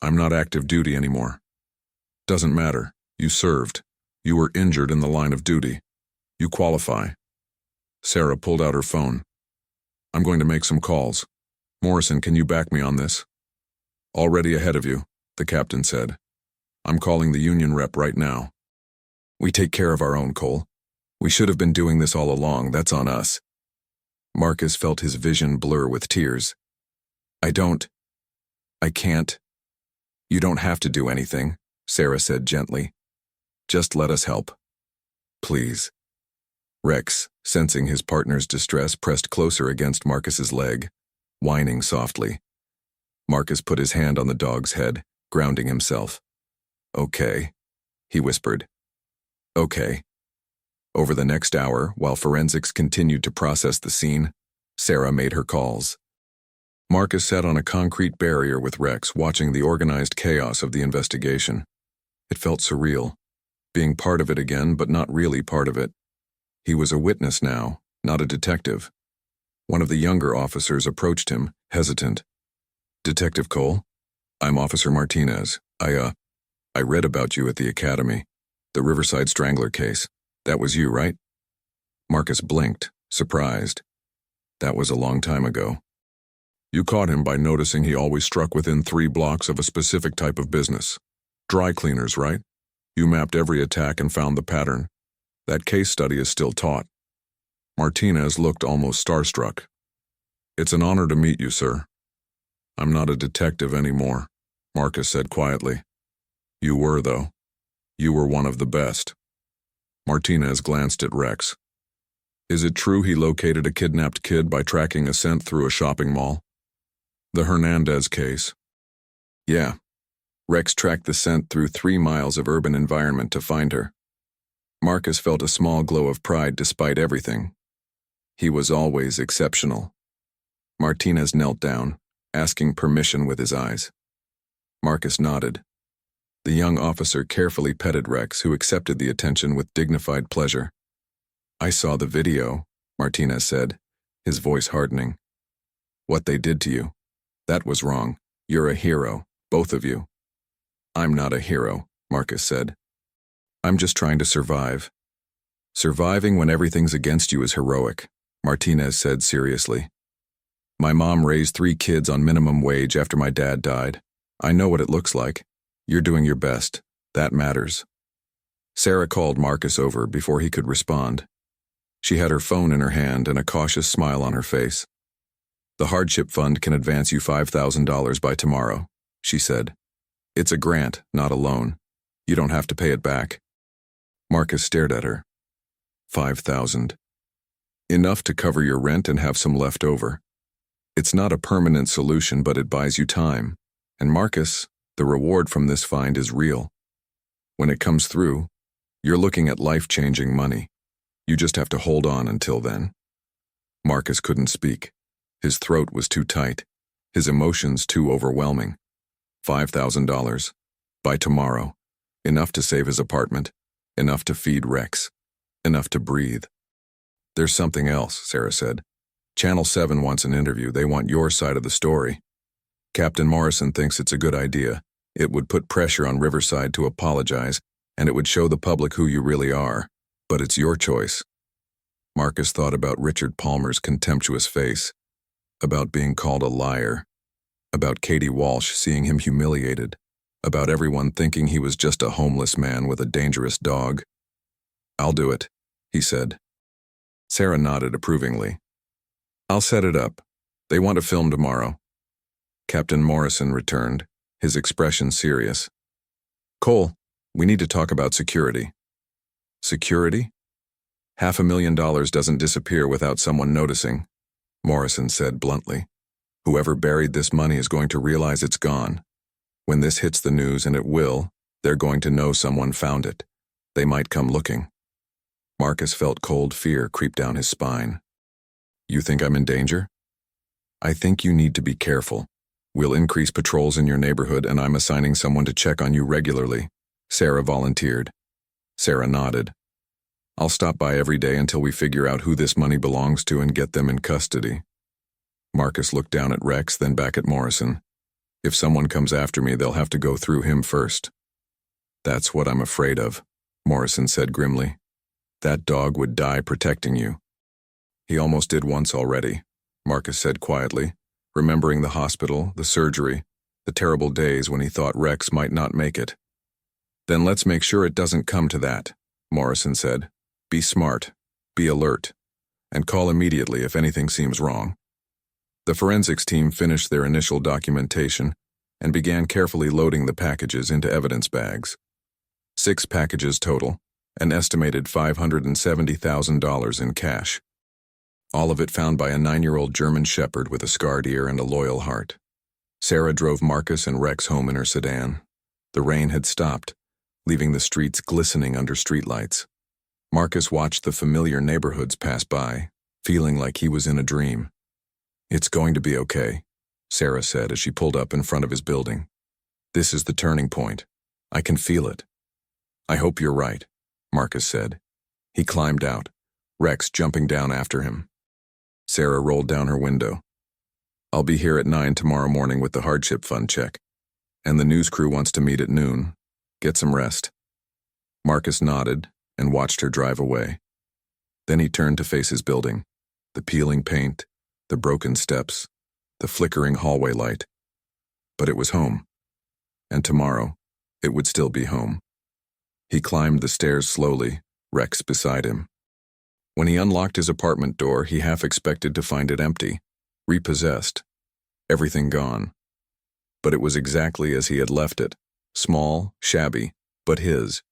I'm not active duty anymore. Doesn't matter. You served. You were injured in the line of duty. You qualify. Sarah pulled out her phone. I'm going to make some calls. Morrison, can you back me on this? Already ahead of you, the captain said. I'm calling the union rep right now. We take care of our own, Cole. We should have been doing this all along. That's on us. Marcus felt his vision blur with tears. I can't. You don't have to do anything, Sarah said gently. Just let us help. Please. Rex, sensing his partner's distress, pressed closer against Marcus's leg, whining softly. Marcus put his hand on the dog's head, grounding himself. Okay, he whispered. Okay. Over the next hour, while forensics continued to process the scene, Sarah made her calls. Marcus sat on a concrete barrier with Rex, watching the organized chaos of the investigation. It felt surreal, being part of it again, but not really part of it. He was a witness now, not a detective. One of the younger officers approached him, hesitant. Detective Cole? I'm Officer Martinez. I read about you at the academy. The Riverside Strangler case. That was you, right? Marcus blinked, surprised. That was a long time ago. You caught him by noticing he always struck within 3 blocks of a specific type of business. Dry cleaners, right? You mapped every attack and found the pattern. That case study is still taught. Martinez looked almost starstruck. It's an honor to meet you, sir. I'm not a detective anymore, Marcus said quietly. You were, though. You were one of the best. Martinez glanced at Rex. Is it true he located a kidnapped kid by tracking a scent through a shopping mall? The Hernandez case. Yeah. Rex tracked the scent through 3 miles of urban environment to find her. Marcus felt a small glow of pride despite everything. He was always exceptional. Martinez knelt down, asking permission with his eyes. Marcus nodded. The young officer carefully petted Rex, who accepted the attention with dignified pleasure. I saw the video, Martinez said, his voice hardening. What they did to you. That was wrong. You're a hero, both of you. I'm not a hero, Marcus said. I'm just trying to survive. Surviving when everything's against you is heroic, Martinez said seriously. My mom raised 3 kids on minimum wage after my dad died. I know what it looks like. You're doing your best. That matters. Sarah called Marcus over before he could respond. She had her phone in her hand and a cautious smile on her face. The hardship fund can advance you $5,000 by tomorrow, she said. It's a grant, not a loan. You don't have to pay it back. Marcus stared at her. 5,000. Enough to cover your rent and have some left over. It's not a permanent solution, but it buys you time. And Marcus, the reward from this find is real. When it comes through, you're looking at life-changing money. You just have to hold on until then. Marcus couldn't speak. His throat was too tight. His emotions too overwhelming. $5,000. By tomorrow. Enough to save his apartment. Enough to feed Rex. Enough to breathe. There's something else, Sarah said. Channel 7 wants an interview. They want your side of the story. Captain Morrison thinks it's a good idea. It would put pressure on Riverside to apologize, and it would show the public who you really are. But it's your choice. Marcus thought about Richard Palmer's contemptuous face, about being called a liar, about Katie Walsh seeing him humiliated, about everyone thinking he was just a homeless man with a dangerous dog. I'll do it, he said. Sarah nodded approvingly. I'll set it up. They want to film tomorrow. Captain Morrison returned, his expression serious. Cole, we need to talk about security. Security? $500,000 doesn't disappear without someone noticing, Morrison said bluntly. Whoever buried this money is going to realize it's gone. When this hits the news, and it will, they're going to know someone found it. They might come looking. Marcus felt cold fear creep down his spine. You think I'm in danger? I think you need to be careful. We'll increase patrols in your neighborhood, and I'm assigning someone to check on you regularly, Sarah volunteered. Sarah nodded. I'll stop by every day until we figure out who this money belongs to and get them in custody. Marcus looked down at Rex, then back at Morrison. If someone comes after me, they'll have to go through him first. That's what I'm afraid of, Morrison said grimly. That dog would die protecting you. He almost did once already, Marcus said quietly, remembering the hospital, the surgery, the terrible days when he thought Rex might not make it. Then let's make sure it doesn't come to that, Morrison said. Be smart, be alert, and call immediately if anything seems wrong. The forensics team finished their initial documentation and began carefully loading the packages into evidence bags. 6 packages total, an estimated $570,000 in cash. All of it found by a 9-year-old German shepherd with a scarred ear and a loyal heart. Sarah drove Marcus and Rex home in her sedan. The rain had stopped, leaving the streets glistening under streetlights. Marcus watched the familiar neighborhoods pass by, feeling like he was in a dream. It's going to be okay, Sarah said as she pulled up in front of his building. This is the turning point. I can feel it. I hope you're right, Marcus said. He climbed out, Rex jumping down after him. Sarah rolled down her window. I'll be here at 9 tomorrow morning with the hardship fund check, and the news crew wants to meet at noon. Get some rest. Marcus nodded and watched her drive away. Then he turned to face his building, the peeling paint, the broken steps, the flickering hallway light. But it was home, and tomorrow it would still be home. He climbed the stairs slowly, Rex beside him. When he unlocked his apartment door, he half expected to find it empty, repossessed, everything gone. But it was exactly as he had left it, small, shabby, but his.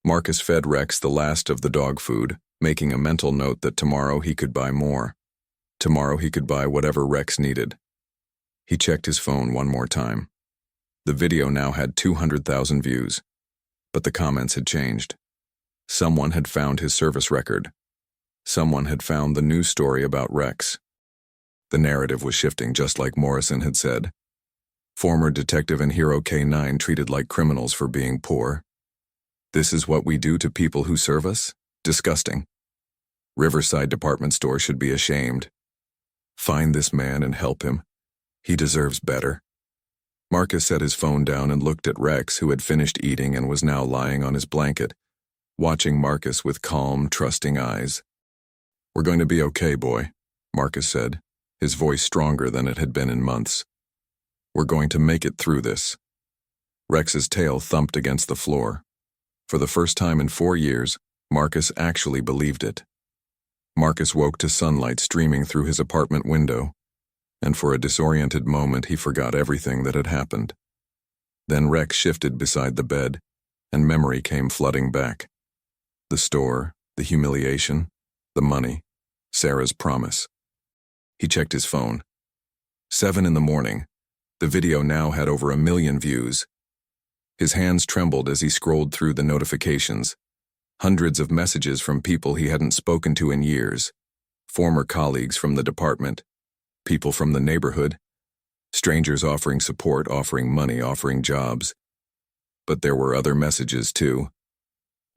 Marcus fed Rex the last of the dog food, making a mental note that tomorrow he could buy more. Tomorrow he could buy whatever Rex needed. He checked his phone one more time. The video now had 200,000 views, but the comments had changed. Someone had found his service record. Someone had found the news story about Rex. The narrative was shifting just like Morrison had said. Former detective and hero K9 treated like criminals for being poor. This is what we do to people who serve us? Disgusting. Riverside department store should be ashamed. Find this man and help him. He deserves better. Marcus set his phone down and looked at Rex, who had finished eating and was now lying on his blanket, watching Marcus with calm, trusting eyes. "We're going to be okay, boy," Marcus said, his voice stronger than it had been in months. "We're going to make it through this." Rex's tail thumped against the floor. For the first time in 4 years, Marcus actually believed it. Marcus woke to sunlight streaming through his apartment window, and for a disoriented moment he forgot everything that had happened. Then Rex shifted beside the bed, and memory came flooding back. The store, the humiliation, the money, Sarah's promise. He checked his phone. 7 in the morning. The video now had over 1 million views. His hands trembled as he scrolled through the notifications. Hundreds of messages from people he hadn't spoken to in years. Former colleagues from the department. People from the neighborhood. Strangers offering support, offering money, offering jobs. But there were other messages too.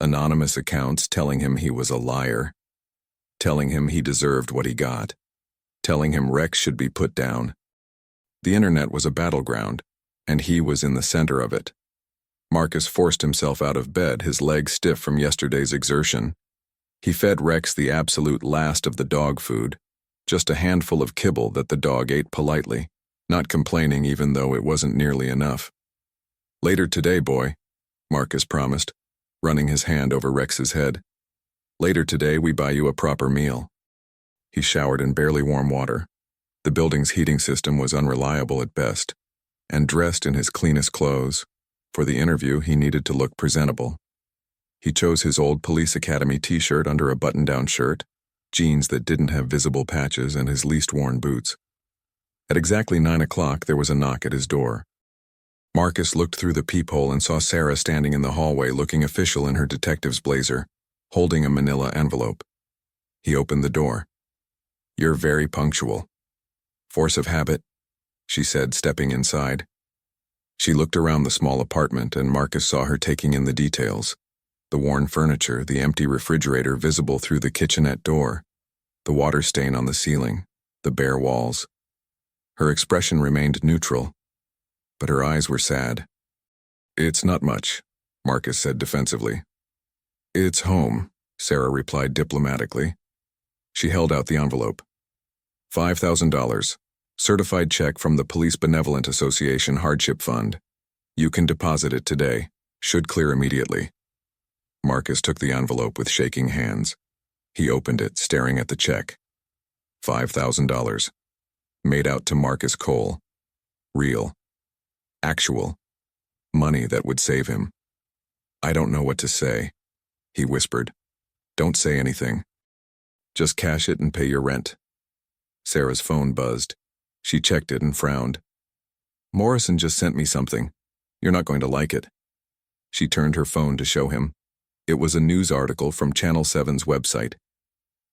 Anonymous accounts telling him he was a liar. Telling him he deserved what he got. Telling him Rex should be put down. The internet was a battleground, and he was in the center of it. Marcus forced himself out of bed, his legs stiff from yesterday's exertion. He fed Rex the absolute last of the dog food, just a handful of kibble that the dog ate politely, not complaining even though it wasn't nearly enough. "Later today, boy," Marcus promised, running his hand over Rex's head. "Later today we buy you a proper meal." He showered in barely warm water. The building's heating system was unreliable at best, and dressed in his cleanest clothes. For the interview, he needed to look presentable. He chose his old police academy t-shirt under a button-down shirt, jeans that didn't have visible patches, and his least worn boots. At exactly 9 o'clock, there was a knock at his door. Marcus looked through the peephole and saw Sarah standing in the hallway looking official in her detective's blazer, holding a manila envelope. He opened the door. "You're very punctual." "Force of habit," she said, stepping inside. She looked around the small apartment, and Marcus saw her taking in the details. The worn furniture, the empty refrigerator visible through the kitchenette door, the water stain on the ceiling, the bare walls. Her expression remained neutral, but her eyes were sad. "It's not much," Marcus said defensively. "It's home," Sarah replied diplomatically. She held out the envelope. $5,000. Certified check from the Police Benevolent Association Hardship Fund. You can deposit it today. Should clear immediately. Marcus took the envelope with shaking hands. He opened it, staring at the check. $5,000. Made out to Marcus Cole. Real. Actual. Money that would save him. "I don't know what to say," he whispered. "Don't say anything. Just cash it and pay your rent." Sarah's phone buzzed. She checked it and frowned. "Morrison just sent me something. You're not going to like it." She turned her phone to show him. It was a news article from Channel 7's website.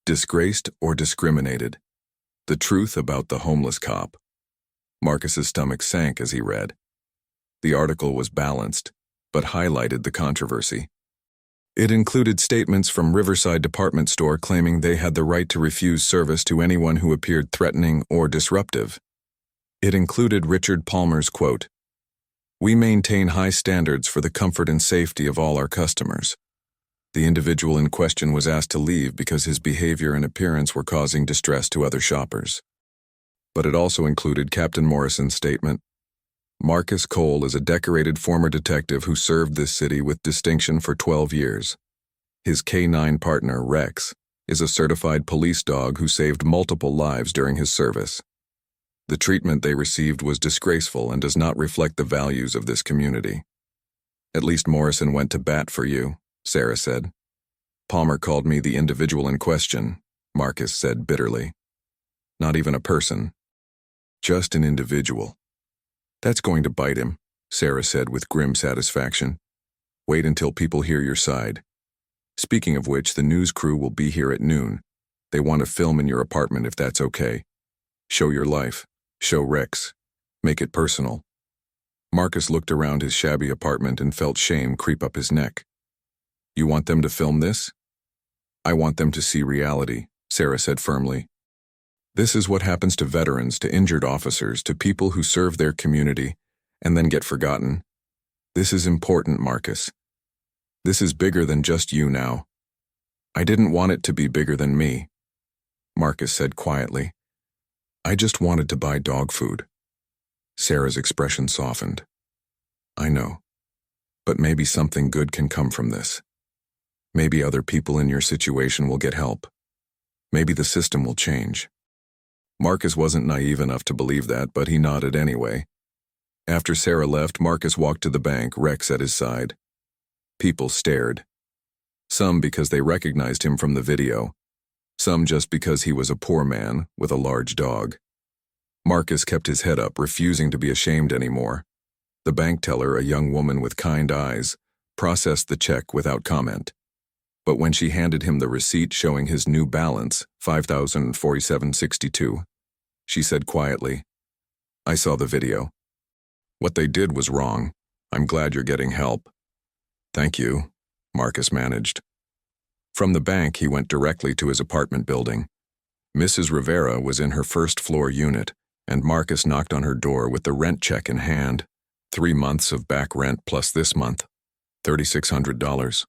"Disgraced or discriminated? The truth about the homeless cop." Marcus's stomach sank as he read. The article was balanced, but highlighted the controversy. It included statements from Riverside Department Store claiming they had the right to refuse service to anyone who appeared threatening or disruptive. It included Richard Palmer's quote, "We maintain high standards for the comfort and safety of all our customers." The individual in question was asked to leave because his behavior and appearance were causing distress to other shoppers. But it also included Captain Morrison's statement, "Marcus Cole is a decorated former detective who served this city with distinction for 12 years. His K-9 partner, Rex, is a certified police dog who saved multiple lives during his service. The treatment they received was disgraceful and does not reflect the values of this community." "At least Morrison went to bat for you," Sarah said. "Palmer called me the individual in question," Marcus said bitterly. "Not even a person. Just an individual." "That's going to bite him," Sarah said with grim satisfaction. "Wait until people hear your side. Speaking of which, the news crew will be here at noon. They want to film in your apartment if that's okay. Show your life. Show Rex. Make it personal." Marcus looked around his shabby apartment and felt shame creep up his neck. "You want them to film this?" "I want them to see reality," Sarah said firmly. "This is what happens to veterans, to injured officers, to people who serve their community, and then get forgotten. This is important, Marcus. This is bigger than just you now. I didn't want it to be bigger than me, Marcus said quietly. I just wanted to buy dog food. Sarah's expression softened. I know, but maybe something good can come from this. Maybe other people in your situation will get help. Maybe the system will change. Marcus wasn't naive enough to believe that, but he nodded anyway. After Sarah left, Marcus walked to the bank, Rex at his side. People stared. Some because they recognized him from the video. Some just because he was a poor man with a large dog. Marcus kept his head up, refusing to be ashamed anymore. The bank teller, a young woman with kind eyes, processed the check without comment. But when she handed him the receipt showing his new balance, $5,047.62, she said quietly, I saw the video. What they did was wrong. I'm glad you're getting help. Thank you, Marcus managed. From the bank, he went directly to his apartment building. Mrs. Rivera was in her first-floor unit, and Marcus knocked on her door with the rent check in hand. 3 months of back rent plus this month, $3,600.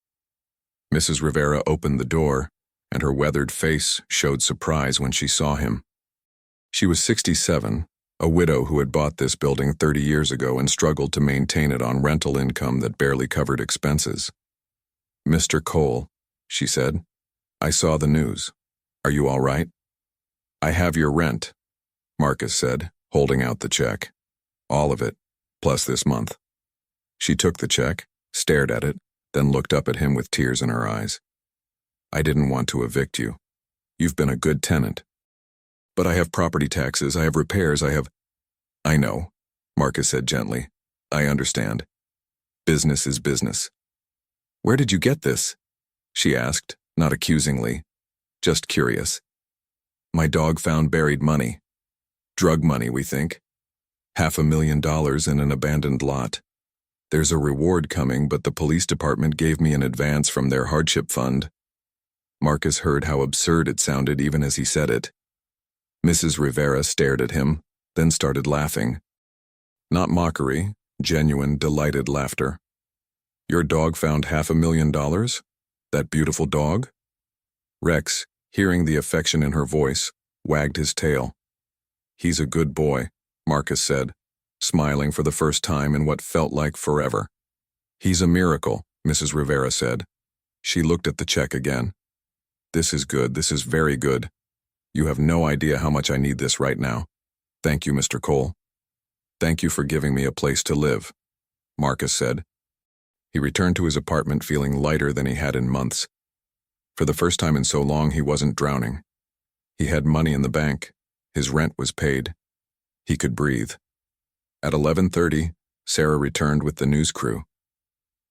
Mrs. Rivera opened the door, and her weathered face showed surprise when she saw him. She was 67, a widow who had bought this building 30 years ago and struggled to maintain it on rental income that barely covered expenses. Mr. Cole, she said, I saw the news. Are you all right? I have your rent, Marcus said, holding out the check. All of it, plus this month. She took the check, stared at it, then looked up at him with tears in her eyes. I didn't want to evict you. You've been a good tenant. But I have property taxes, I have repairs, I know, Marcus said gently. I understand. Business is business. Where did you get this? She asked, not accusingly, just curious. My dog found buried money. Drug money, we think. $500,000 in an abandoned lot. There's a reward coming, but the police department gave me an advance from their hardship fund. Marcus heard how absurd it sounded even as he said it. Mrs. Rivera stared at him, then started laughing. Not mockery, genuine, delighted laughter. Your dog found $500,000? That beautiful dog? Rex, hearing the affection in her voice, wagged his tail. He's a good boy, Marcus said, smiling for the first time in what felt like forever. He's a miracle, Mrs. Rivera said. She looked at the check again. This is good, this is very good. You have no idea how much I need this right now. Thank you, Mr. Cole. Thank you for giving me a place to live, Marcus said. He returned to his apartment feeling lighter than he had in months. For the first time in so long, he wasn't drowning. He had money in the bank. His rent was paid. He could breathe. At 11:30, Sarah returned with the news crew.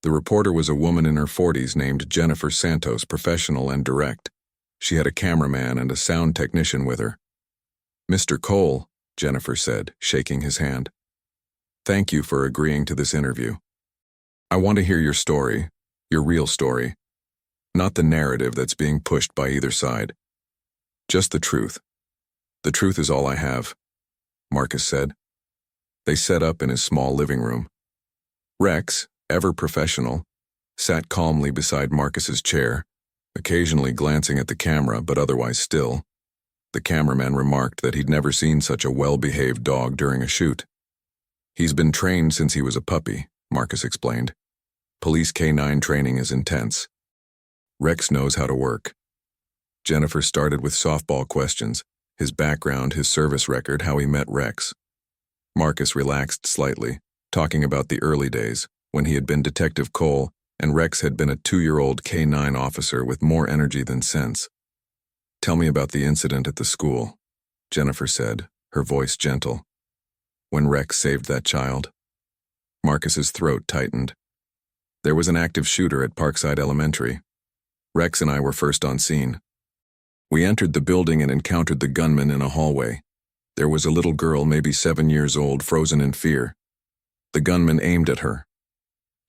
The reporter was a woman in her 40s named Jennifer Santos, professional and direct. She had a cameraman and a sound technician with her. Mr. Cole, Jennifer said, shaking his hand. Thank you for agreeing to this interview. I want to hear your story, your real story, not the narrative that's being pushed by either side. Just the truth. The truth is all I have, Marcus said. They set up in his small living room. Rex, ever professional, sat calmly beside Marcus's chair, occasionally glancing at the camera but otherwise still. The cameraman remarked that he'd never seen such a well-behaved dog during a shoot. He's been trained since he was a puppy, Marcus explained. Police K-9 training is intense. Rex knows how to work. Jennifer started with softball questions, his background, his service record, how he met Rex. Marcus relaxed slightly, talking about the early days, when he had been Detective Cole and Rex had been a 2-year-old K-9 officer with more energy than sense. Tell me about the incident at the school, Jennifer said, her voice gentle. When Rex saved that child. Marcus's throat tightened. There was an active shooter at Parkside Elementary. Rex and I were first on scene. We entered the building and encountered the gunman in a hallway. There was a little girl, maybe 7 years old, frozen in fear. The gunman aimed at her.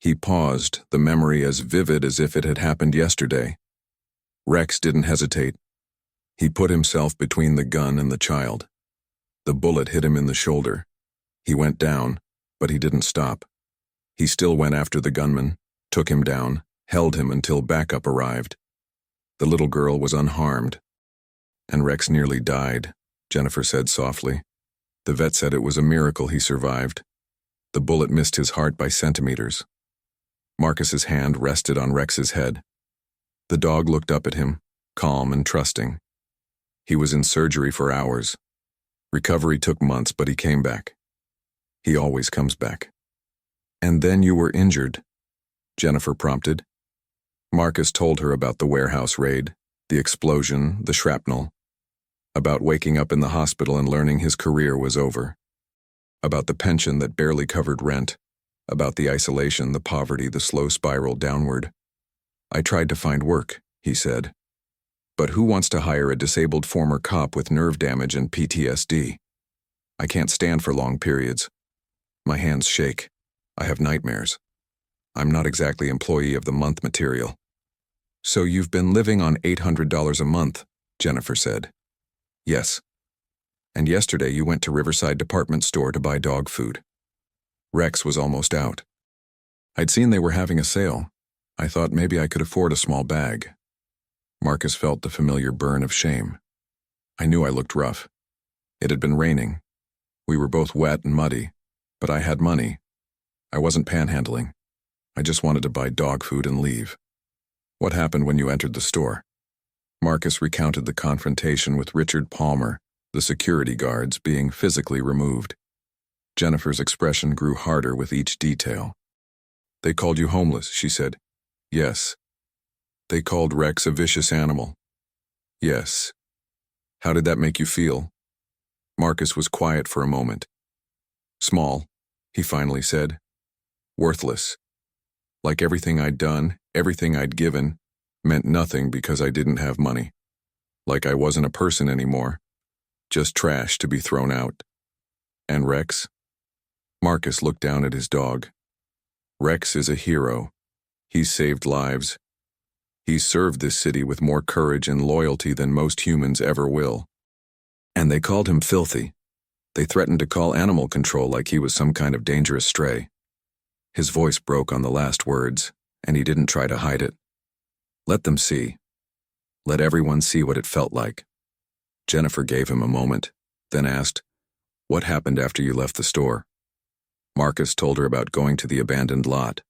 He paused, the memory as vivid as if it had happened yesterday. Rex didn't hesitate. He put himself between the gun and the child. The bullet hit him in the shoulder. He went down, But he didn't stop. He still went after the gunman, took him down, held him until backup arrived. The little girl was unharmed. And Rex nearly died, Jennifer said softly. The vet said it was a miracle he survived. The bullet missed his heart by centimeters. Marcus's hand rested on Rex's head. The dog looked up at him, calm and trusting. He was in surgery for hours. Recovery took months, but he came back. He always comes back. And then you were injured, Jennifer prompted. Marcus told her about the warehouse raid, the explosion, the shrapnel, about waking up in the hospital and learning his career was over, about the pension that barely covered rent, about the isolation, the poverty, the slow spiral downward. I tried to find work, he said. But who wants to hire a disabled former cop with nerve damage and PTSD? I can't stand for long periods. My hands shake. I have nightmares. I'm not exactly employee of the month material. So you've been living on $800 a month, Jennifer said. Yes. And yesterday you went to Riverside Department Store to buy dog food. Rex was almost out. I'd seen they were having a sale. I thought maybe I could afford a small bag. Marcus felt the familiar burn of shame. I knew I looked rough. It had been raining. We were both wet and muddy, but I had money. I wasn't panhandling. I just wanted to buy dog food and leave. What happened when you entered the store? Marcus recounted the confrontation with Richard Palmer, the security guards being physically removed. Jennifer's expression grew harder with each detail. They called you homeless, she said. Yes. They called Rex a vicious animal. Yes. How did that make you feel? Marcus was quiet for a moment. Small, he finally said. Worthless. Like everything I'd done, everything I'd given, meant nothing because I didn't have money. Like I wasn't a person anymore. Just trash to be thrown out. And Rex? Marcus looked down at his dog. Rex is a hero. He's saved lives. He's served this city with more courage and loyalty than most humans ever will. And they called him filthy. They threatened to call animal control like he was some kind of dangerous stray. His voice broke on the last words, and he didn't try to hide it. Let them see. Let everyone see what it felt like. Jennifer gave him a moment, then asked, What happened after you left the store? Marcus told her about going to the abandoned lot,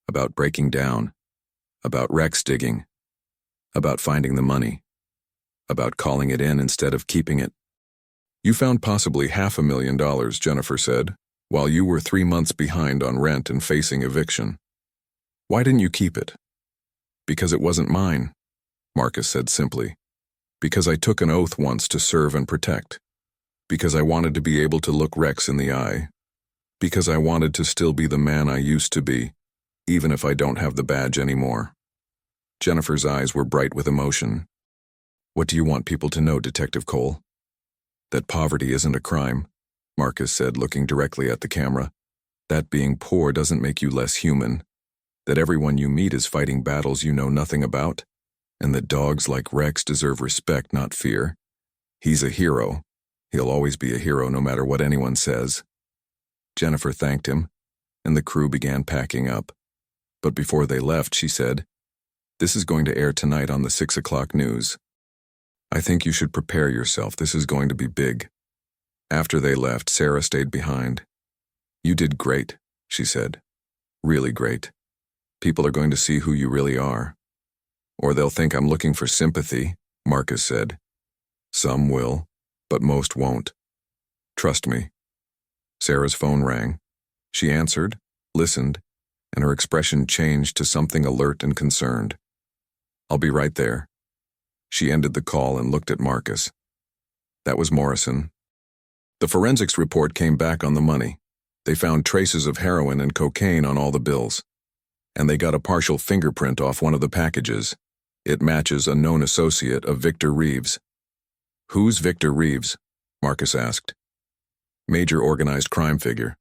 about breaking down, about Rex digging, about finding the money, about calling it in instead of keeping it. You found possibly $500,000, Jennifer said, while you were 3 months behind on rent and facing eviction. Why didn't you keep it? Because it wasn't mine, Marcus said simply. Because I took an oath once to serve and protect. Because I wanted to be able to look Rex in the eye. Because I wanted to still be the man I used to be, even if I don't have the badge anymore. Jennifer's eyes were bright with emotion. What do you want people to know, Detective Cole? That poverty isn't a crime, Marcus said, looking directly at the camera. That being poor doesn't make you less human. That everyone you meet is fighting battles you know nothing about. And that dogs like Rex deserve respect, not fear. He's a hero. He'll always be a hero no matter what anyone says. Jennifer thanked him, and the crew began packing up. But before they left, she said, This is going to air tonight on the 6 o'clock news. I think you should prepare yourself. This is going to be big. After they left, Sarah stayed behind. You did great, she said. Really great. People are going to see who you really are. Or they'll think I'm looking for sympathy, Marcus said. Some will, but most won't. Trust me. Sarah's phone rang. She answered, listened, and her expression changed to something alert and concerned. I'll be right there. She ended the call and looked at Marcus. That was Morrison. The forensics report came back on the money. They found traces of heroin and cocaine on all the bills. And they got a partial fingerprint off one of the packages. It matches a known associate of Victor Reeves. Who's Victor Reeves? Marcus asked. Major organized crime figure.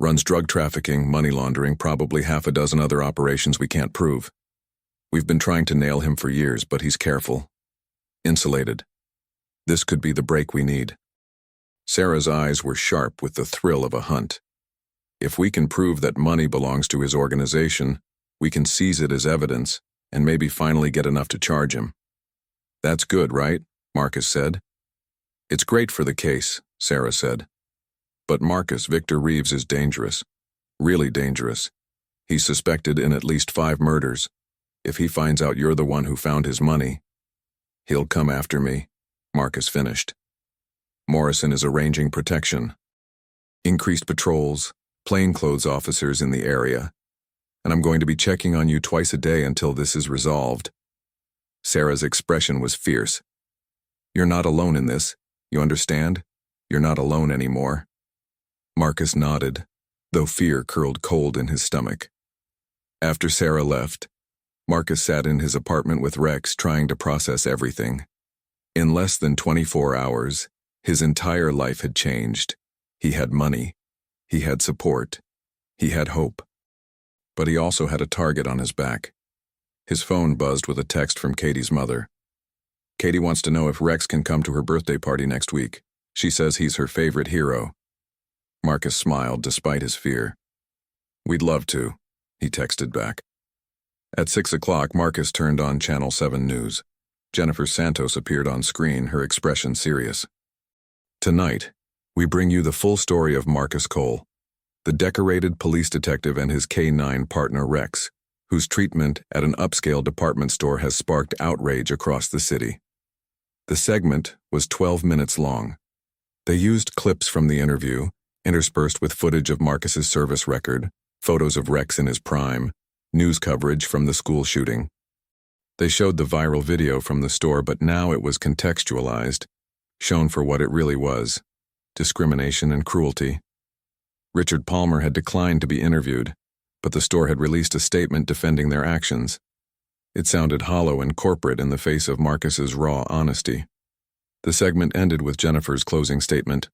Runs drug trafficking, money laundering, probably 6 other operations we can't prove. We've been trying to nail him for years, but he's careful. Insulated. This could be the break we need. Sarah's eyes were sharp with the thrill of a hunt. If we can prove that money belongs to his organization, we can seize it as evidence and maybe finally get enough to charge him. That's good, right? Marcus said. It's great for the case, Sarah said. But Marcus, Victor Reeves is dangerous. Really dangerous. He's suspected in at least 5 murders. If he finds out you're the one who found his money, he'll come after me, Marcus finished. Morrison is arranging protection. Increased patrols, plainclothes officers in the area, and I'm going to be checking on you twice a day until this is resolved. Sarah's expression was fierce. You're not alone in this, you understand? You're not alone anymore. Marcus nodded, though fear curled cold in his stomach. After Sarah left, Marcus sat in his apartment with Rex trying to process everything. In less than 24 hours, his entire life had changed. He had money. He had support. He had hope. But he also had a target on his back. His phone buzzed with a text from Katie's mother. Katie wants to know if Rex can come to her birthday party next week. She says he's her favorite hero. Marcus smiled despite his fear. We'd love to, he texted back. At 6 o'clock, Marcus turned on Channel 7 News. Jennifer Santos appeared on screen, her expression serious. Tonight, we bring you the full story of Marcus Cole, the decorated police detective and his K-9 partner Rex, whose treatment at an upscale department store has sparked outrage across the city. The segment was 12 minutes long. They used clips from the interview, interspersed with footage of Marcus's service record, photos of Rex in his prime, news coverage from the school shooting. They showed the viral video from the store, but now it was contextualized, shown for what it really was: discrimination and cruelty. Richard Palmer had declined to be interviewed, but the store had released a statement defending their actions. It sounded hollow and corporate in the face of Marcus's raw honesty. The segment ended with Jennifer's closing statement.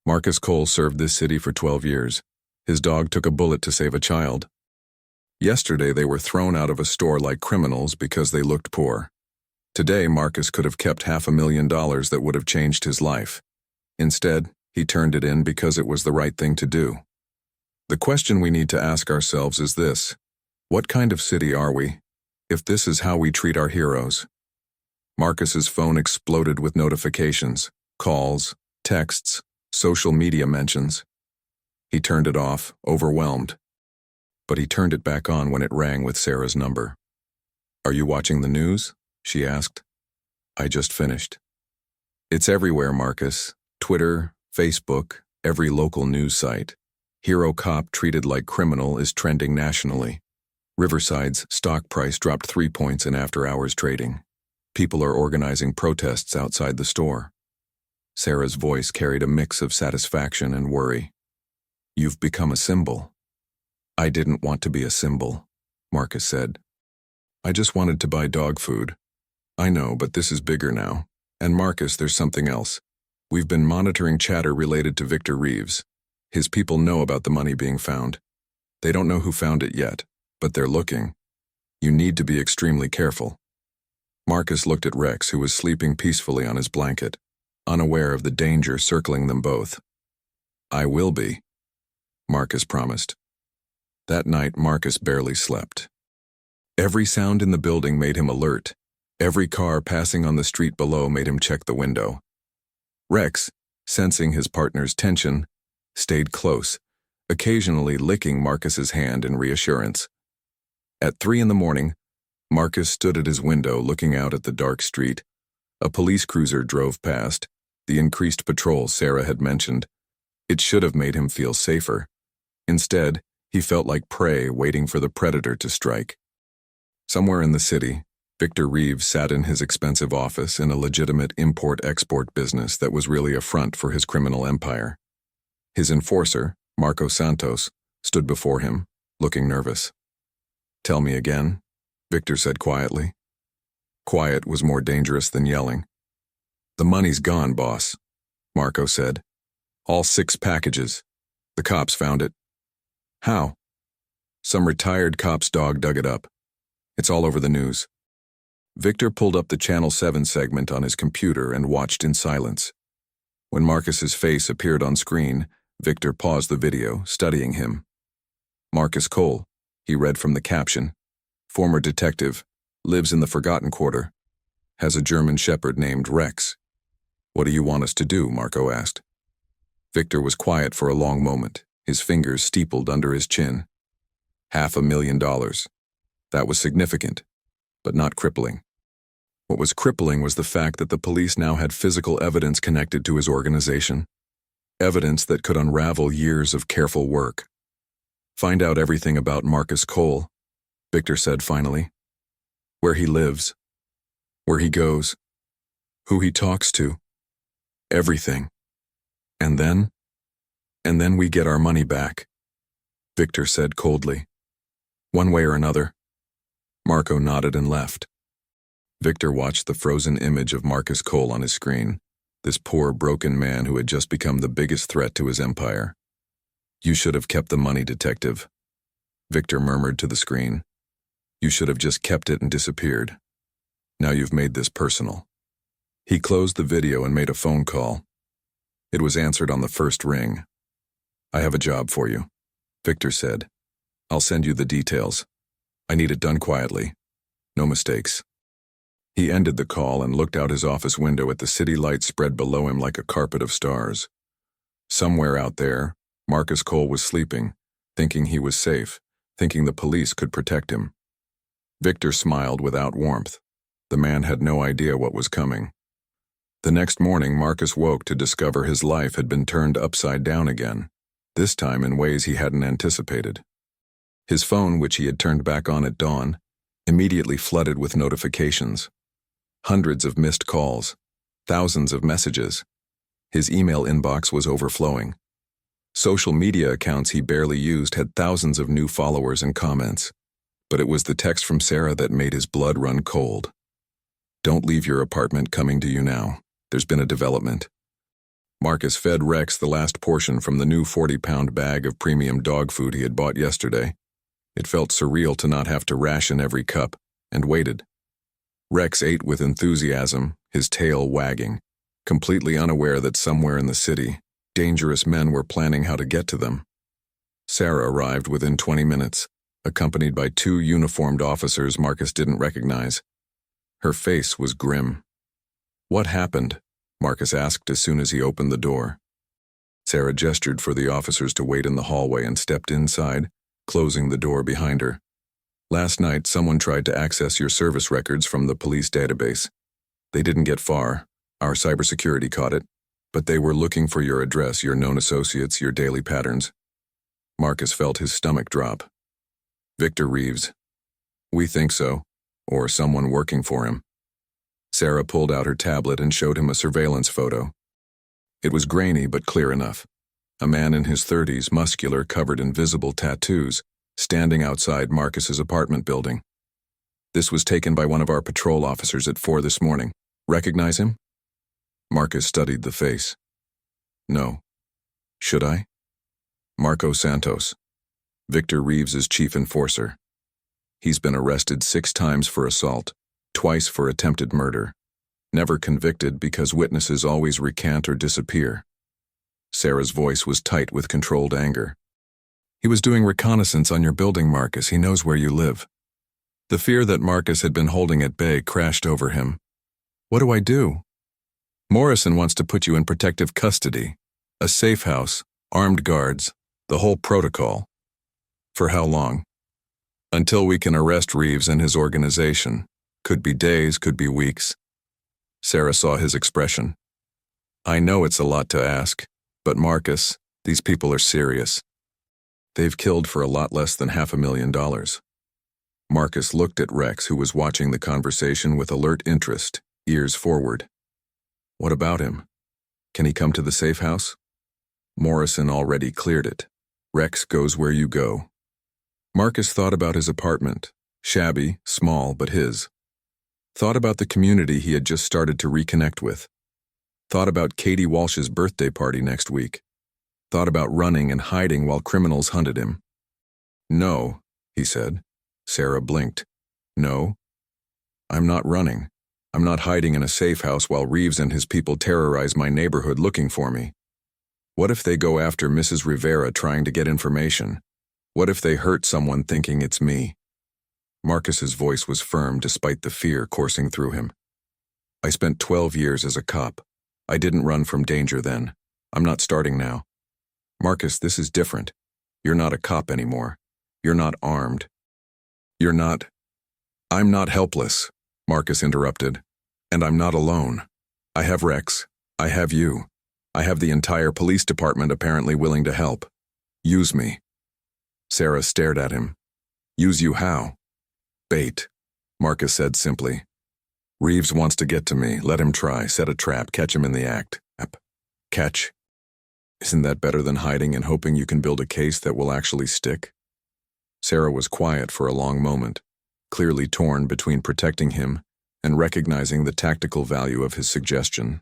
Marcus Cole served this city for 12 years. His dog took a bullet to save a child. Yesterday they were thrown out of a store like criminals because they looked poor. Today Marcus could have kept $500,000 that would have changed his life. Instead, he turned it in because it was the right thing to do. The question we need to ask ourselves is this: what kind of city are we, if this is how we treat our heroes? Marcus's phone exploded with notifications, calls, texts, social media mentions. He turned it off, overwhelmed. But he turned it back on when it rang with Sarah's number. Are you watching the news? She asked. I just finished. It's everywhere, Marcus. Twitter, Facebook, every local news site. Hero cop treated like criminal is trending nationally. Riverside's stock price dropped 3 points in after-hours trading. People are organizing protests outside the store. Sarah's voice carried a mix of satisfaction and worry. You've become a symbol. I didn't want to be a symbol, Marcus said. I just wanted to buy dog food. I know, but this is bigger now. And Marcus, there's something else. We've been monitoring chatter related to Victor Reeves. His people know about the money being found. They don't know who found it yet, but they're looking. You need to be extremely careful. Marcus looked at Rex, who was sleeping peacefully on his blanket, unaware of the danger circling them both. I will be, Marcus promised. That night, Marcus barely slept. Every sound in the building made him alert. Every car passing on the street below made him check the window. Rex, sensing his partner's tension, stayed close, occasionally licking Marcus's hand in reassurance. At 3 a.m, Marcus stood at his window looking out at the dark street. A police cruiser drove past, the increased patrol Sarah had mentioned. It should have made him feel safer. Instead, he felt like prey waiting for the predator to strike. Somewhere in the city, Victor Reeves sat in his expensive office in a legitimate import-export business that was really a front for his criminal empire. His enforcer, Marco Santos, stood before him, looking nervous. Tell me again, Victor said quietly. Quiet was more dangerous than yelling. The money's gone, boss, Marco said. All 6 packages. The cops found it. How? Some retired cop's dog dug it up. It's all over the news. Victor pulled up the Channel 7 segment on his computer and watched in silence. When Marcus's face appeared on screen, Victor paused the video, studying him. Marcus Cole, he read from the caption. Former detective, lives in the Forgotten Quarter. Has a German shepherd named Rex. What do you want us to do? Marco asked. Victor was quiet for a long moment, his fingers steepled under his chin. $500,000. That was significant, but not crippling. What was crippling was the fact that the police now had physical evidence connected to his organization. Evidence that could unravel years of careful work. Find out everything about Marcus Cole, Victor said finally. Where he lives. Where he goes. Who he talks to. Everything. And then we get our money back, Victor said coldly. One way or another. Marco nodded and left. Victor watched the frozen image of Marcus Cole on his screen, this poor, broken man who had just become the biggest threat to his empire. You should have kept the money, detective, Victor murmured to the screen. You should have just kept it and disappeared. Now you've made this personal. He closed the video and made a phone call. It was answered on the first ring. I have a job for you, Victor said. I'll send you the details. I need it done quietly. No mistakes. He ended the call and looked out his office window at the city lights spread below him like a carpet of stars. Somewhere out there, Marcus Cole was sleeping, thinking he was safe, thinking the police could protect him. Victor smiled without warmth. The man had no idea what was coming. The next morning, Marcus woke to discover his life had been turned upside down again, this time in ways he hadn't anticipated. His phone, which he had turned back on at dawn, immediately flooded with notifications. Hundreds of missed calls, thousands of messages. His email inbox was overflowing. Social media accounts he barely used had thousands of new followers and comments. But it was the text from Sarah that made his blood run cold. Don't leave your apartment, coming to you now. There's been a development. Marcus fed Rex the last portion from the new 40-pound bag of premium dog food he had bought yesterday. It felt surreal to not have to ration every cup, and waited. Rex ate with enthusiasm, his tail wagging, completely unaware that somewhere in the city, dangerous men were planning how to get to them. Sarah arrived within 20 minutes, accompanied by 2 uniformed officers Marcus didn't recognize. Her face was grim. What happened? Marcus asked as soon as he opened the door. Sarah gestured for the officers to wait in the hallway and stepped inside, closing the door behind her. Last night, someone tried to access your service records from the police database. They didn't get far. Our cybersecurity caught it, but they were looking for your address, your known associates, your daily patterns. Marcus felt his stomach drop. Victor Reeves. We think so, or someone working for him. Sarah pulled out her tablet and showed him a surveillance photo. It was grainy but clear enough. A man in his 30s, muscular, covered in visible tattoos, standing outside Marcus's apartment building. This was taken by one of our patrol officers at 4 this morning. Recognize him? Marcus studied the face. No. Should I? Marco Santos, Victor Reeves's chief enforcer. He's been arrested 6 times for assault, twice for attempted murder. Never convicted because witnesses always recant or disappear. Sarah's voice was tight with controlled anger. He was doing reconnaissance on your building, Marcus. He knows where you live. The fear that Marcus had been holding at bay crashed over him. What do I do? Morrison wants to put you in protective custody. A safe house, armed guards, the whole protocol. For how long? Until we can arrest Reeves and his organization. Could be days, could be weeks. Sarah saw his expression. I know it's a lot to ask, but Marcus, these people are serious. They've killed for a lot less than $500,000. Marcus looked at Rex, who was watching the conversation with alert interest, ears forward. What about him? Can he come to the safe house? Morrison already cleared it. Rex goes where you go. Marcus thought about his apartment, shabby, small, but his. Thought about the community he had just started to reconnect with. Thought about Katie Walsh's birthday party next week. Thought about running and hiding while criminals hunted him. No, he said. Sarah blinked. No. I'm not running. I'm not hiding in a safe house while Reeves and his people terrorize my neighborhood looking for me. What if they go after Mrs. Rivera trying to get information? What if they hurt someone thinking it's me? Marcus's voice was firm despite the fear coursing through him. I spent 12 years as a cop. I didn't run from danger then. I'm not starting now. Marcus, this is different. You're not a cop anymore. You're not armed. You're not... I'm not helpless, Marcus interrupted. And I'm not alone. I have Rex. I have you. I have the entire police department apparently willing to help. Use me. Sarah stared at him. Use you how? Bait, Marcus said simply. Reeves wants to get to me. Let him try. Set a trap. Catch him in the act. Catch. Isn't that better than hiding and hoping you can build a case that will actually stick? Sarah was quiet for a long moment, clearly torn between protecting him and recognizing the tactical value of his suggestion.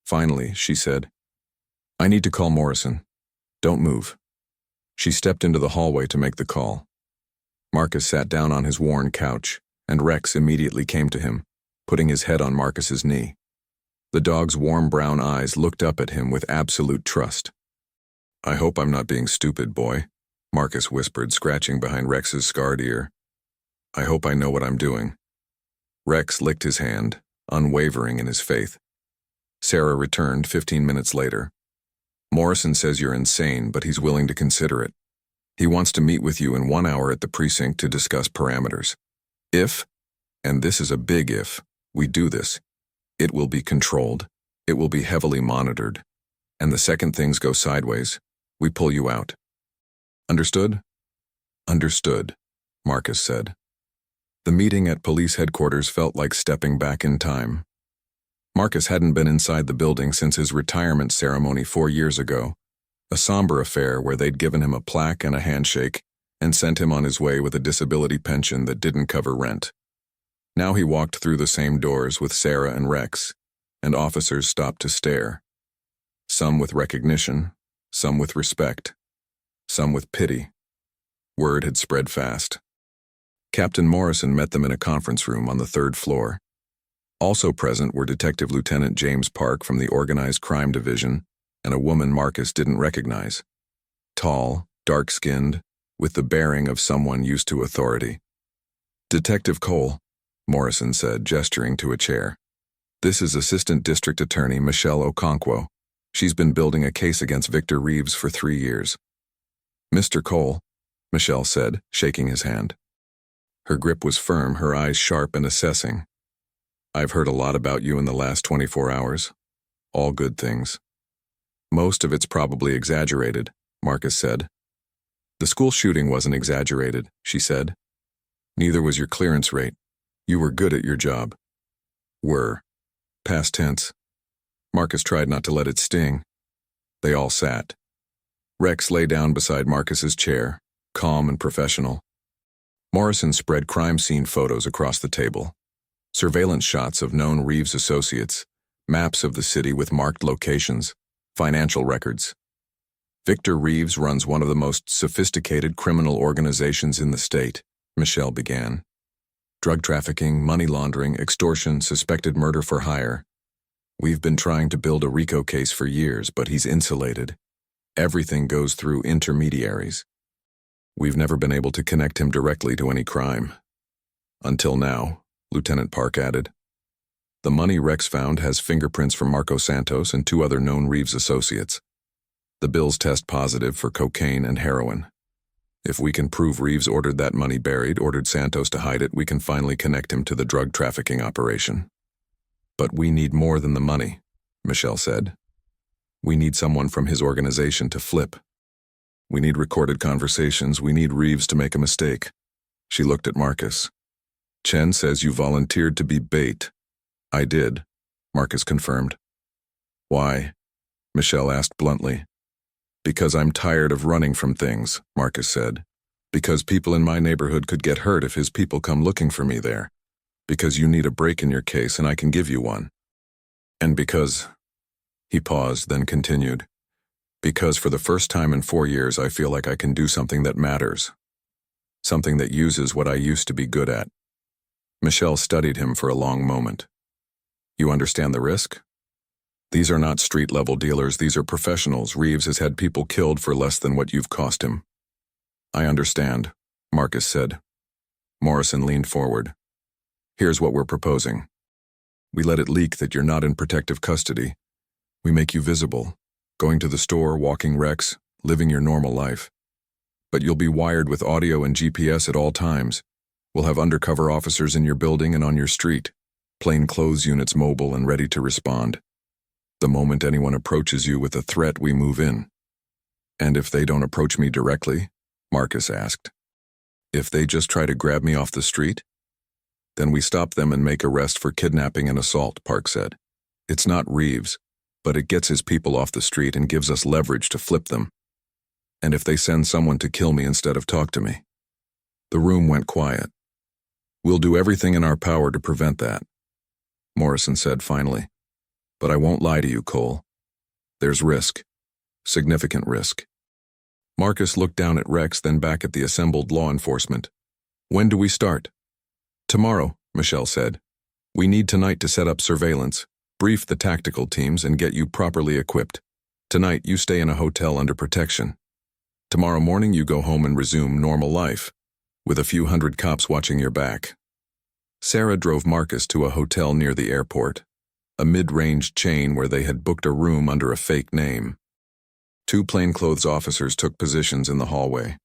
Finally, she said, I need to call Morrison. Don't move. She stepped into the hallway to make the call. Marcus sat down on his worn couch, and Rex immediately came to him, putting his head on Marcus's knee. The dog's warm brown eyes looked up at him with absolute trust. I hope I'm not being stupid, boy, Marcus whispered, scratching behind Rex's scarred ear. I hope I know what I'm doing. Rex licked his hand, unwavering in his faith. Sarah returned 15 minutes later. Morrison says you're insane, but he's willing to consider it. He wants to meet with you in 1 hour at the precinct to discuss parameters. If, and this is a big if, we do this, it will be controlled, it will be heavily monitored, and the second things go sideways, we pull you out. Understood? Understood, Marcus said. The meeting at police headquarters felt like stepping back in time. Marcus hadn't been inside the building since his retirement ceremony 4 years ago, a somber affair where they'd given him a plaque and a handshake and sent him on his way with a disability pension that didn't cover rent. Now he walked through the same doors with Sarah and Rex, and officers stopped to stare. Some with recognition, some with respect, some with pity. Word had spread fast. Captain Morrison met them in a conference room on the 3rd floor. Also present were Detective Lieutenant James Park from the Organized Crime Division and a woman Marcus didn't recognize. Tall, dark-skinned, with the bearing of someone used to authority. Detective Cole, Morrison said, gesturing to a chair. This is Assistant District Attorney Michelle Okonkwo. She's been building a case against Victor Reeves for 3 years. Mr. Cole, Michelle said, shaking his hand. Her grip was firm, her eyes sharp and assessing. I've heard a lot about you in the last 24 hours. All good things. Most of it's probably exaggerated, Marcus said. The school shooting wasn't exaggerated, she said. Neither was your clearance rate. You were good at your job. Were. Past tense. Marcus tried not to let it sting. They all sat. Rex lay down beside Marcus's chair, calm and professional. Morrison spread crime scene photos across the table. Surveillance shots of known Reeves associates, maps of the city with marked locations, financial records. Victor Reeves runs one of the most sophisticated criminal organizations in the state, Michelle began. Drug trafficking, money laundering, extortion, suspected murder for hire. We've been trying to build a RICO case for years, but he's insulated. Everything goes through intermediaries. We've never been able to connect him directly to any crime. Until now, Lieutenant Park added. The money Rex found has fingerprints from Marco Santos and 2 other known Reeves associates. The bills test positive for cocaine and heroin. If we can prove Reeves ordered that money buried, ordered Santos to hide it, we can finally connect him to the drug trafficking operation. But we need more than the money, Michelle said. We need someone from his organization to flip. We need recorded conversations. We need Reeves to make a mistake. She looked at Marcus. Chen says you volunteered to be bait. I did, Marcus confirmed. Why? Michelle asked bluntly. Because I'm tired of running from things, Marcus said. Because people in my neighborhood could get hurt if his people come looking for me there. Because you need a break in your case and I can give you one. And because... He paused, then continued. Because for the first time in 4 years I feel like I can do something that matters. Something that uses what I used to be good at. Michelle studied him for a long moment. You understand the risk? These are not street-level dealers, these are professionals. Reeves has had people killed for less than what you've cost him. I understand, Marcus said. Morrison leaned forward. Here's what we're proposing. We let it leak that you're not in protective custody. We make you visible, going to the store, walking Rex, living your normal life. But you'll be wired with audio and GPS at all times. We'll have undercover officers in your building and on your street, plainclothes units mobile and ready to respond. The moment anyone approaches you with a threat, we move in. And if they don't approach me directly? Marcus asked. If they just try to grab me off the street? Then we stop them and make arrest for kidnapping and assault, Park said. It's not Reeves, but it gets his people off the street and gives us leverage to flip them. And if they send someone to kill me instead of talk to me? The room went quiet. We'll do everything in our power to prevent that, Morrison said finally. But I won't lie to you, Cole. There's risk. Significant risk. Marcus looked down at Rex, then back at the assembled law enforcement. When do we start? Tomorrow, Michelle said. We need tonight to set up surveillance, brief the tactical teams, and get you properly equipped. Tonight, you stay in a hotel under protection. Tomorrow morning, you go home and resume normal life, with a few hundred cops watching your back. Sarah drove Marcus to a hotel near the airport, a mid-range chain where they had booked a room under a fake name. 2 plainclothes officers took positions in the hallway.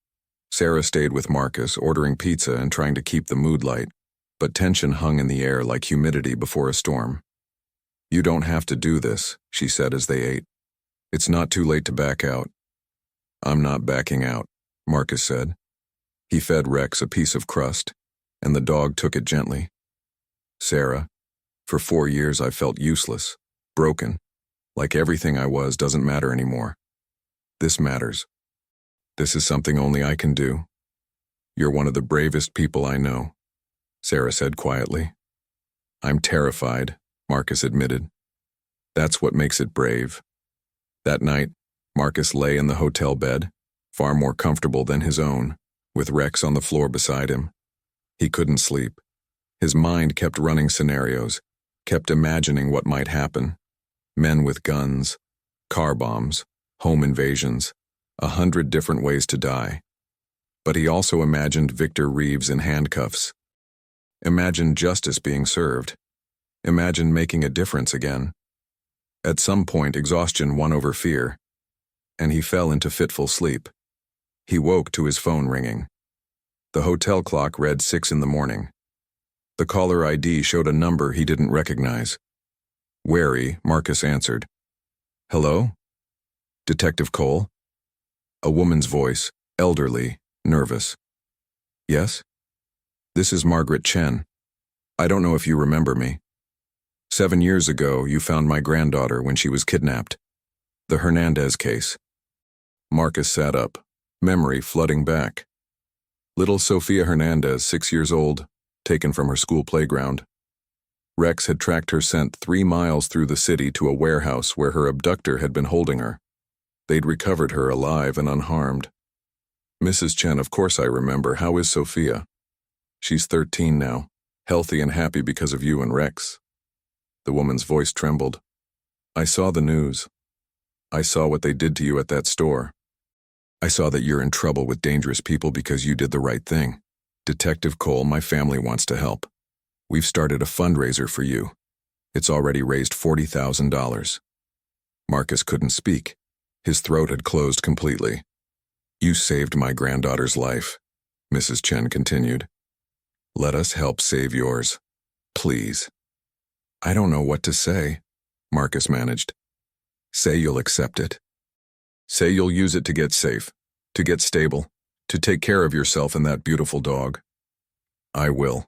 Sarah stayed with Marcus, ordering pizza and trying to keep the mood light, but tension hung in the air like humidity before a storm. You don't have to do this, she said as they ate. It's not too late to back out. I'm not backing out, Marcus said. He fed Rex a piece of crust, and the dog took it gently. Sarah, for 4 years I felt useless, broken, like everything I was doesn't matter anymore. This matters. This is something only I can do. You're one of the bravest people I know, Sarah said quietly. I'm terrified, Marcus admitted. That's what makes it brave. That night, Marcus lay in the hotel bed, far more comfortable than his own, with Rex on the floor beside him. He couldn't sleep. His mind kept running scenarios, kept imagining what might happen. Men with guns, car bombs, home invasions, 100 different ways to die. But he also imagined Victor Reeves in handcuffs. Imagined justice being served. Imagined making a difference again. At some point, exhaustion won over fear, and he fell into fitful sleep. He woke to his phone ringing. The hotel clock read 6 in the morning. The caller ID showed a number he didn't recognize. Wary, Marcus answered. Hello? Detective Cole? A woman's voice, elderly, nervous. Yes? This is Margaret Chen. I don't know if you remember me. 7 years ago, you found my granddaughter when she was kidnapped. The Hernandez case. Marcus sat up, memory flooding back. Little Sofia Hernandez, 6 years old, taken from her school playground. Rex had tracked her scent 3 miles through the city to a warehouse where her abductor had been holding her. They'd recovered her alive and unharmed. Mrs. Chen, of course I remember. How is Sophia? She's 13 now, healthy and happy because of you and Rex. The woman's voice trembled. I saw the news. I saw what they did to you at that store. I saw that you're in trouble with dangerous people because you did the right thing. Detective Cole, my family wants to help. We've started a fundraiser for you. It's already raised $40,000. Marcus couldn't speak. His throat had closed completely. You saved my granddaughter's life, Mrs. Chen continued. Let us help save yours. Please. I don't know what to say, Marcus managed. Say you'll accept it. Say you'll use it to get safe, to get stable, to take care of yourself and that beautiful dog. I will,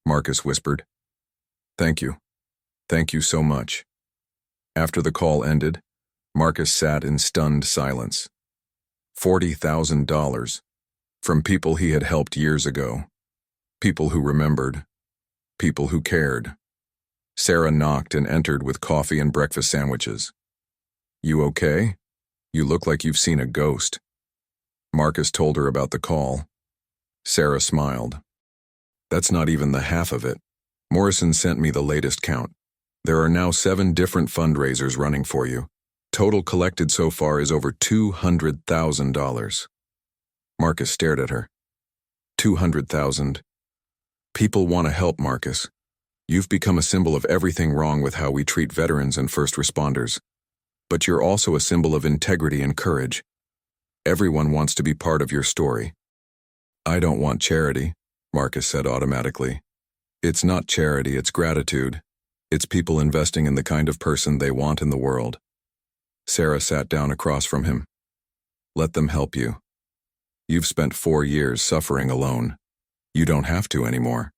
Marcus whispered. Thank you. Thank you so much. After the call ended, Marcus sat in stunned silence. $40,000 from people he had helped years ago. People who remembered. People who cared. Sarah knocked and entered with coffee and breakfast sandwiches. You okay? You look like you've seen a ghost. Marcus told her about the call. Sarah smiled. That's not even the half of it. Morrison sent me the latest count. There are now 7 different fundraisers running for you. Total collected so far is over $200,000. Marcus stared at her. 200,000. People want to help, Marcus. You've become a symbol of everything wrong with how we treat veterans and first responders. But you're also a symbol of integrity and courage. Everyone wants to be part of your story. I don't want charity, Marcus said automatically. It's not charity, it's gratitude. It's people investing in the kind of person they want in the world. Sarah sat down across from him. Let them help you. You've spent 4 years suffering alone. You don't have to anymore.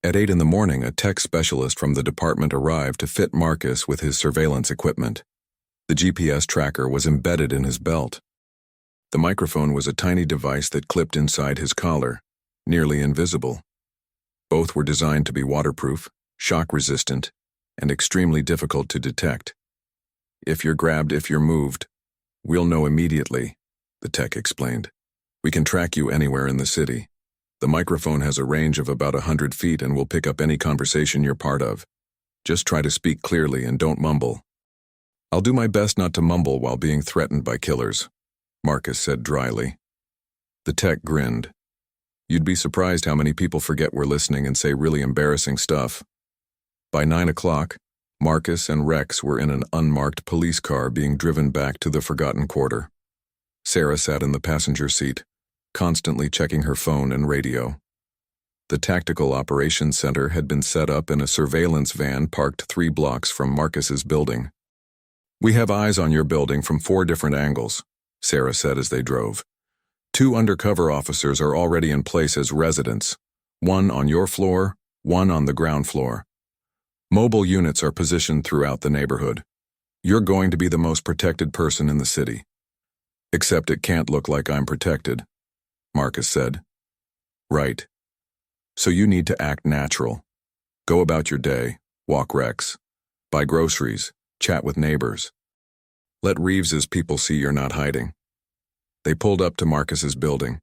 At 8 in the morning, a tech specialist from the department arrived to fit Marcus with his surveillance equipment. The GPS tracker was embedded in his belt. The microphone was a tiny device that clipped inside his collar, nearly invisible. Both were designed to be waterproof, shock-resistant, and extremely difficult to detect. If you're grabbed, if you're moved, we'll know immediately, the tech explained. We can track you anywhere in the city. The microphone has a range of about 100 feet and will pick up any conversation you're part of. Just try to speak clearly and don't mumble. I'll do my best not to mumble while being threatened by killers, Marcus said dryly. The tech grinned. You'd be surprised how many people forget we're listening and say really embarrassing stuff. By 9 o'clock, Marcus and Rex were in an unmarked police car being driven back to the Forgotten Quarter. Sarah sat in the passenger seat, constantly checking her phone and radio. The Tactical Operations Center had been set up in a surveillance van parked 3 blocks from Marcus's building. We have eyes on your building from 4 different angles, Sarah said as they drove. 2 undercover officers are already in place as residents, 1 on your floor, 1 on the ground floor. Mobile units are positioned throughout the neighborhood. You're going to be the most protected person in the city. Except it can't look like I'm protected, Marcus said. Right. So you need to act natural. Go about your day, walk Rex, buy groceries, chat with neighbors. Let Reeves's people see you're not hiding. They pulled up to Marcus's building.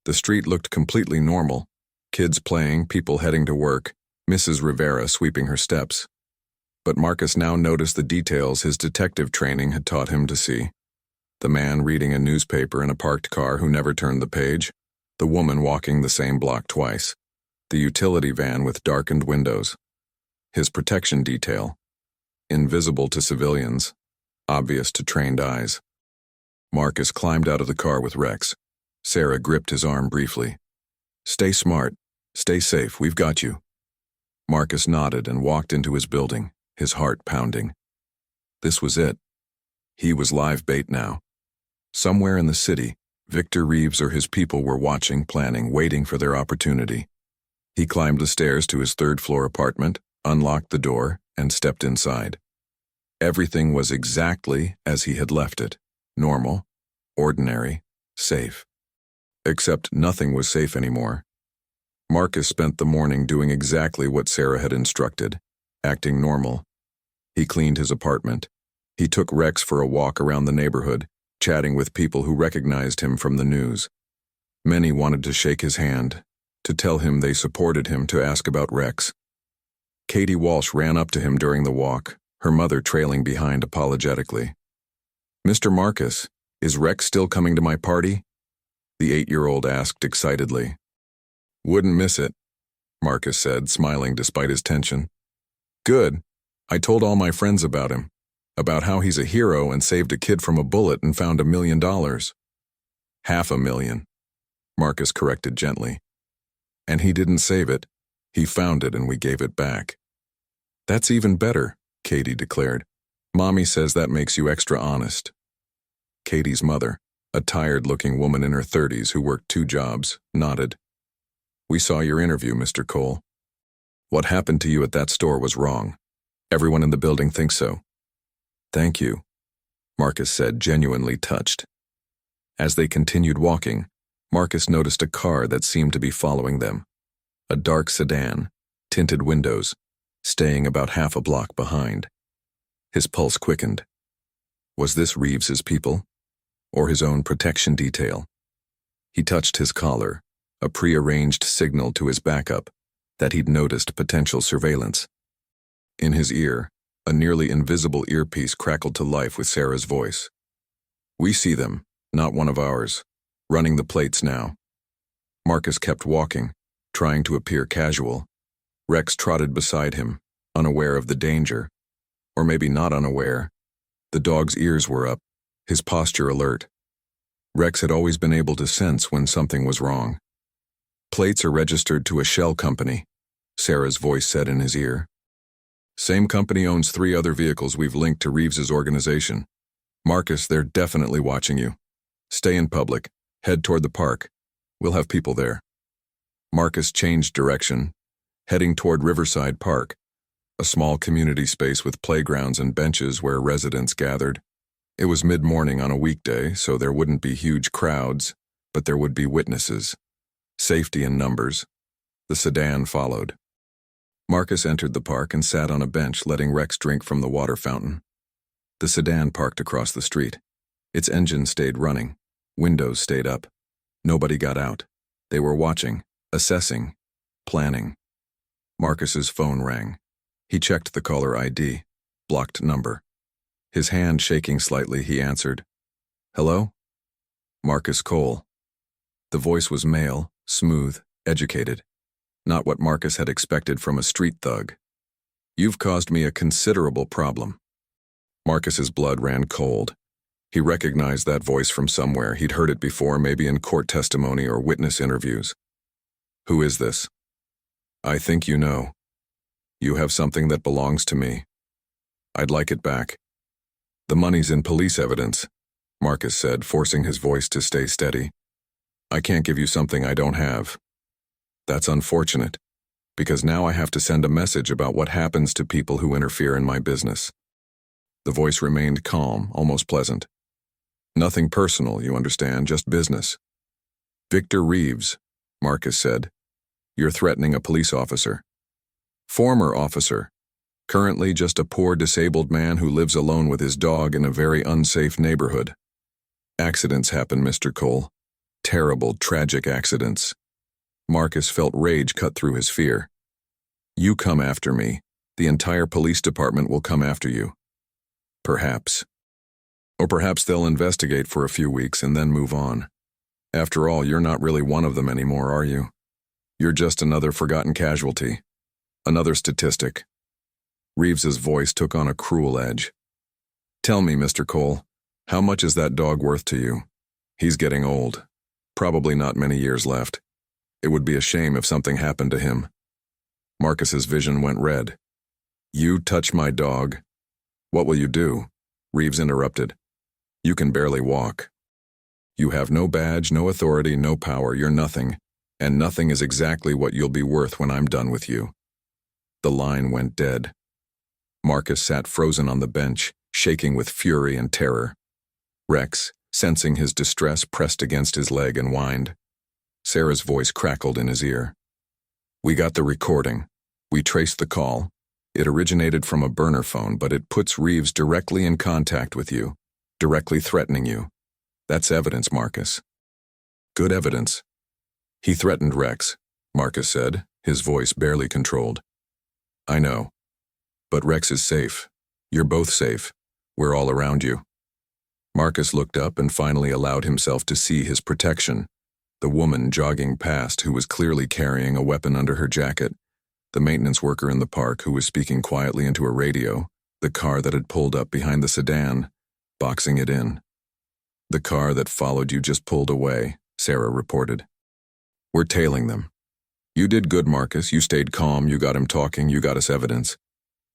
The street looked completely normal. Kids playing, people heading to work, Mrs. Rivera sweeping her steps. But Marcus now noticed the details his detective training had taught him to see. The man reading a newspaper in a parked car who never turned the page, the woman walking the same block twice, the utility van with darkened windows. His protection detail, invisible to civilians, obvious to trained eyes. Marcus climbed out of the car with Rex. Sarah gripped his arm briefly. Stay smart, stay safe, we've got you. Marcus nodded and walked into his building, his heart pounding. This was it. He was live bait now. Somewhere in the city, Victor Reeves or his people were watching, planning, waiting for their opportunity. He climbed the stairs to his 3rd-floor apartment, unlocked the door, and stepped inside. Everything was exactly as he had left it. Normal, ordinary, safe. Except nothing was safe anymore. Marcus spent the morning doing exactly what Sarah had instructed, acting normal. He cleaned his apartment. He took Rex for a walk around the neighborhood, chatting with people who recognized him from the news. Many wanted to shake his hand, to tell him they supported him, to ask about Rex. Katie Walsh ran up to him during the walk, her mother trailing behind apologetically. Mr. Marcus, is Rex still coming to my party? The 8-year-old asked excitedly. Wouldn't miss it, Marcus said, smiling despite his tension. Good. I told all my friends about him, about how he's a hero and saved a kid from a bullet and found $1 million. $500,000, Marcus corrected gently. And he didn't save it. He found it and we gave it back. That's even better, Katie declared. Mommy says that makes you extra honest. Katie's mother, a tired-looking woman in her 30s who worked 2 jobs, nodded. We saw your interview, Mr. Cole. What happened to you at that store was wrong. Everyone in the building thinks so. Thank you, Marcus said, genuinely touched. As they continued walking, Marcus noticed a car that seemed to be following them. A dark sedan, tinted windows, staying about half a block behind. His pulse quickened. Was this Reeves's people? Or his own protection detail? He touched his collar, a prearranged signal to his backup that he'd noticed potential surveillance. In his ear, a nearly invisible earpiece crackled to life with Sarah's voice. "We see them, not one of ours. Running the plates now." Marcus kept walking, trying to appear casual. Rex trotted beside him, unaware of the danger. Or maybe not unaware. The dog's ears were up, his posture alert. Rex had always been able to sense when something was wrong. "Plates are registered to a shell company," Sarah's voice said in his ear. "Same company owns 3 other vehicles we've linked to Reeves's organization. Marcus, they're definitely watching you. Stay in public. Head toward the park. We'll have people there." Marcus changed direction, heading toward Riverside Park, a small community space with playgrounds and benches where residents gathered. It was mid-morning on a weekday, so there wouldn't be huge crowds, but there would be witnesses. Safety in numbers. The sedan followed. Marcus entered the park and sat on a bench, letting Rex drink from the water fountain. The sedan parked across the street. Its engine stayed running. Windows stayed up. Nobody got out. They were watching, assessing, planning. Marcus's phone rang. He checked the caller ID. Blocked number. His hand shaking slightly, he answered. "Hello?" "Marcus Cole." The voice was male, smooth, educated. Not what Marcus had expected from a street thug. "You've caused me a considerable problem." Marcus's blood ran cold. He recognized that voice from somewhere. He'd heard it before, maybe in court testimony or witness interviews. "Who is this?" "I think you know. You have something that belongs to me. I'd like it back." "The money's in police evidence," Marcus said, forcing his voice to stay steady. "I can't give you something I don't have." "That's unfortunate, because now I have to send a message about what happens to people who interfere in my business." The voice remained calm, almost pleasant. "Nothing personal, you understand, just business." "Victor Reeves," Marcus said. "You're threatening a police officer." "Former officer. Currently just a poor disabled man who lives alone with his dog in a very unsafe neighborhood." "Accidents happen, Mr. Cole. Terrible, tragic accidents." Marcus felt rage cut through his fear. "You come after me, the entire police department will come after you." "Perhaps. Or perhaps they'll investigate for a few weeks and then move on. After all, you're not really one of them anymore, are you? You're just another forgotten casualty. Another statistic." Reeves's voice took on a cruel edge. "Tell me, Mr. Cole, how much is that dog worth to you? He's getting old. Probably not many years left. It would be a shame if something happened to him." Marcus's vision went red. "You touch my dog. What will you do?" Reeves interrupted. "You can barely walk. You have no badge, no authority, no power. You're nothing, and nothing is exactly what you'll be worth when I'm done with you." The line went dead. Marcus sat frozen on the bench, shaking with fury and terror. Rex, sensing his distress, pressed against his leg and whined. Sarah's voice crackled in his ear. "We got the recording. We traced the call. It originated from a burner phone, but it puts Reeves directly in contact with you, directly threatening you. That's evidence, Marcus." "Good evidence." "He threatened Rex," Marcus said, his voice barely controlled. "I know. But Rex is safe. You're both safe. We're all around you." Marcus looked up and finally allowed himself to see his protection. The woman jogging past who was clearly carrying a weapon under her jacket, the maintenance worker in the park who was speaking quietly into a radio, the car that had pulled up behind the sedan, boxing it in. "The car that followed you just pulled away," Sarah reported. "We're tailing them. You did good, Marcus. You stayed calm, you got him talking, you got us evidence.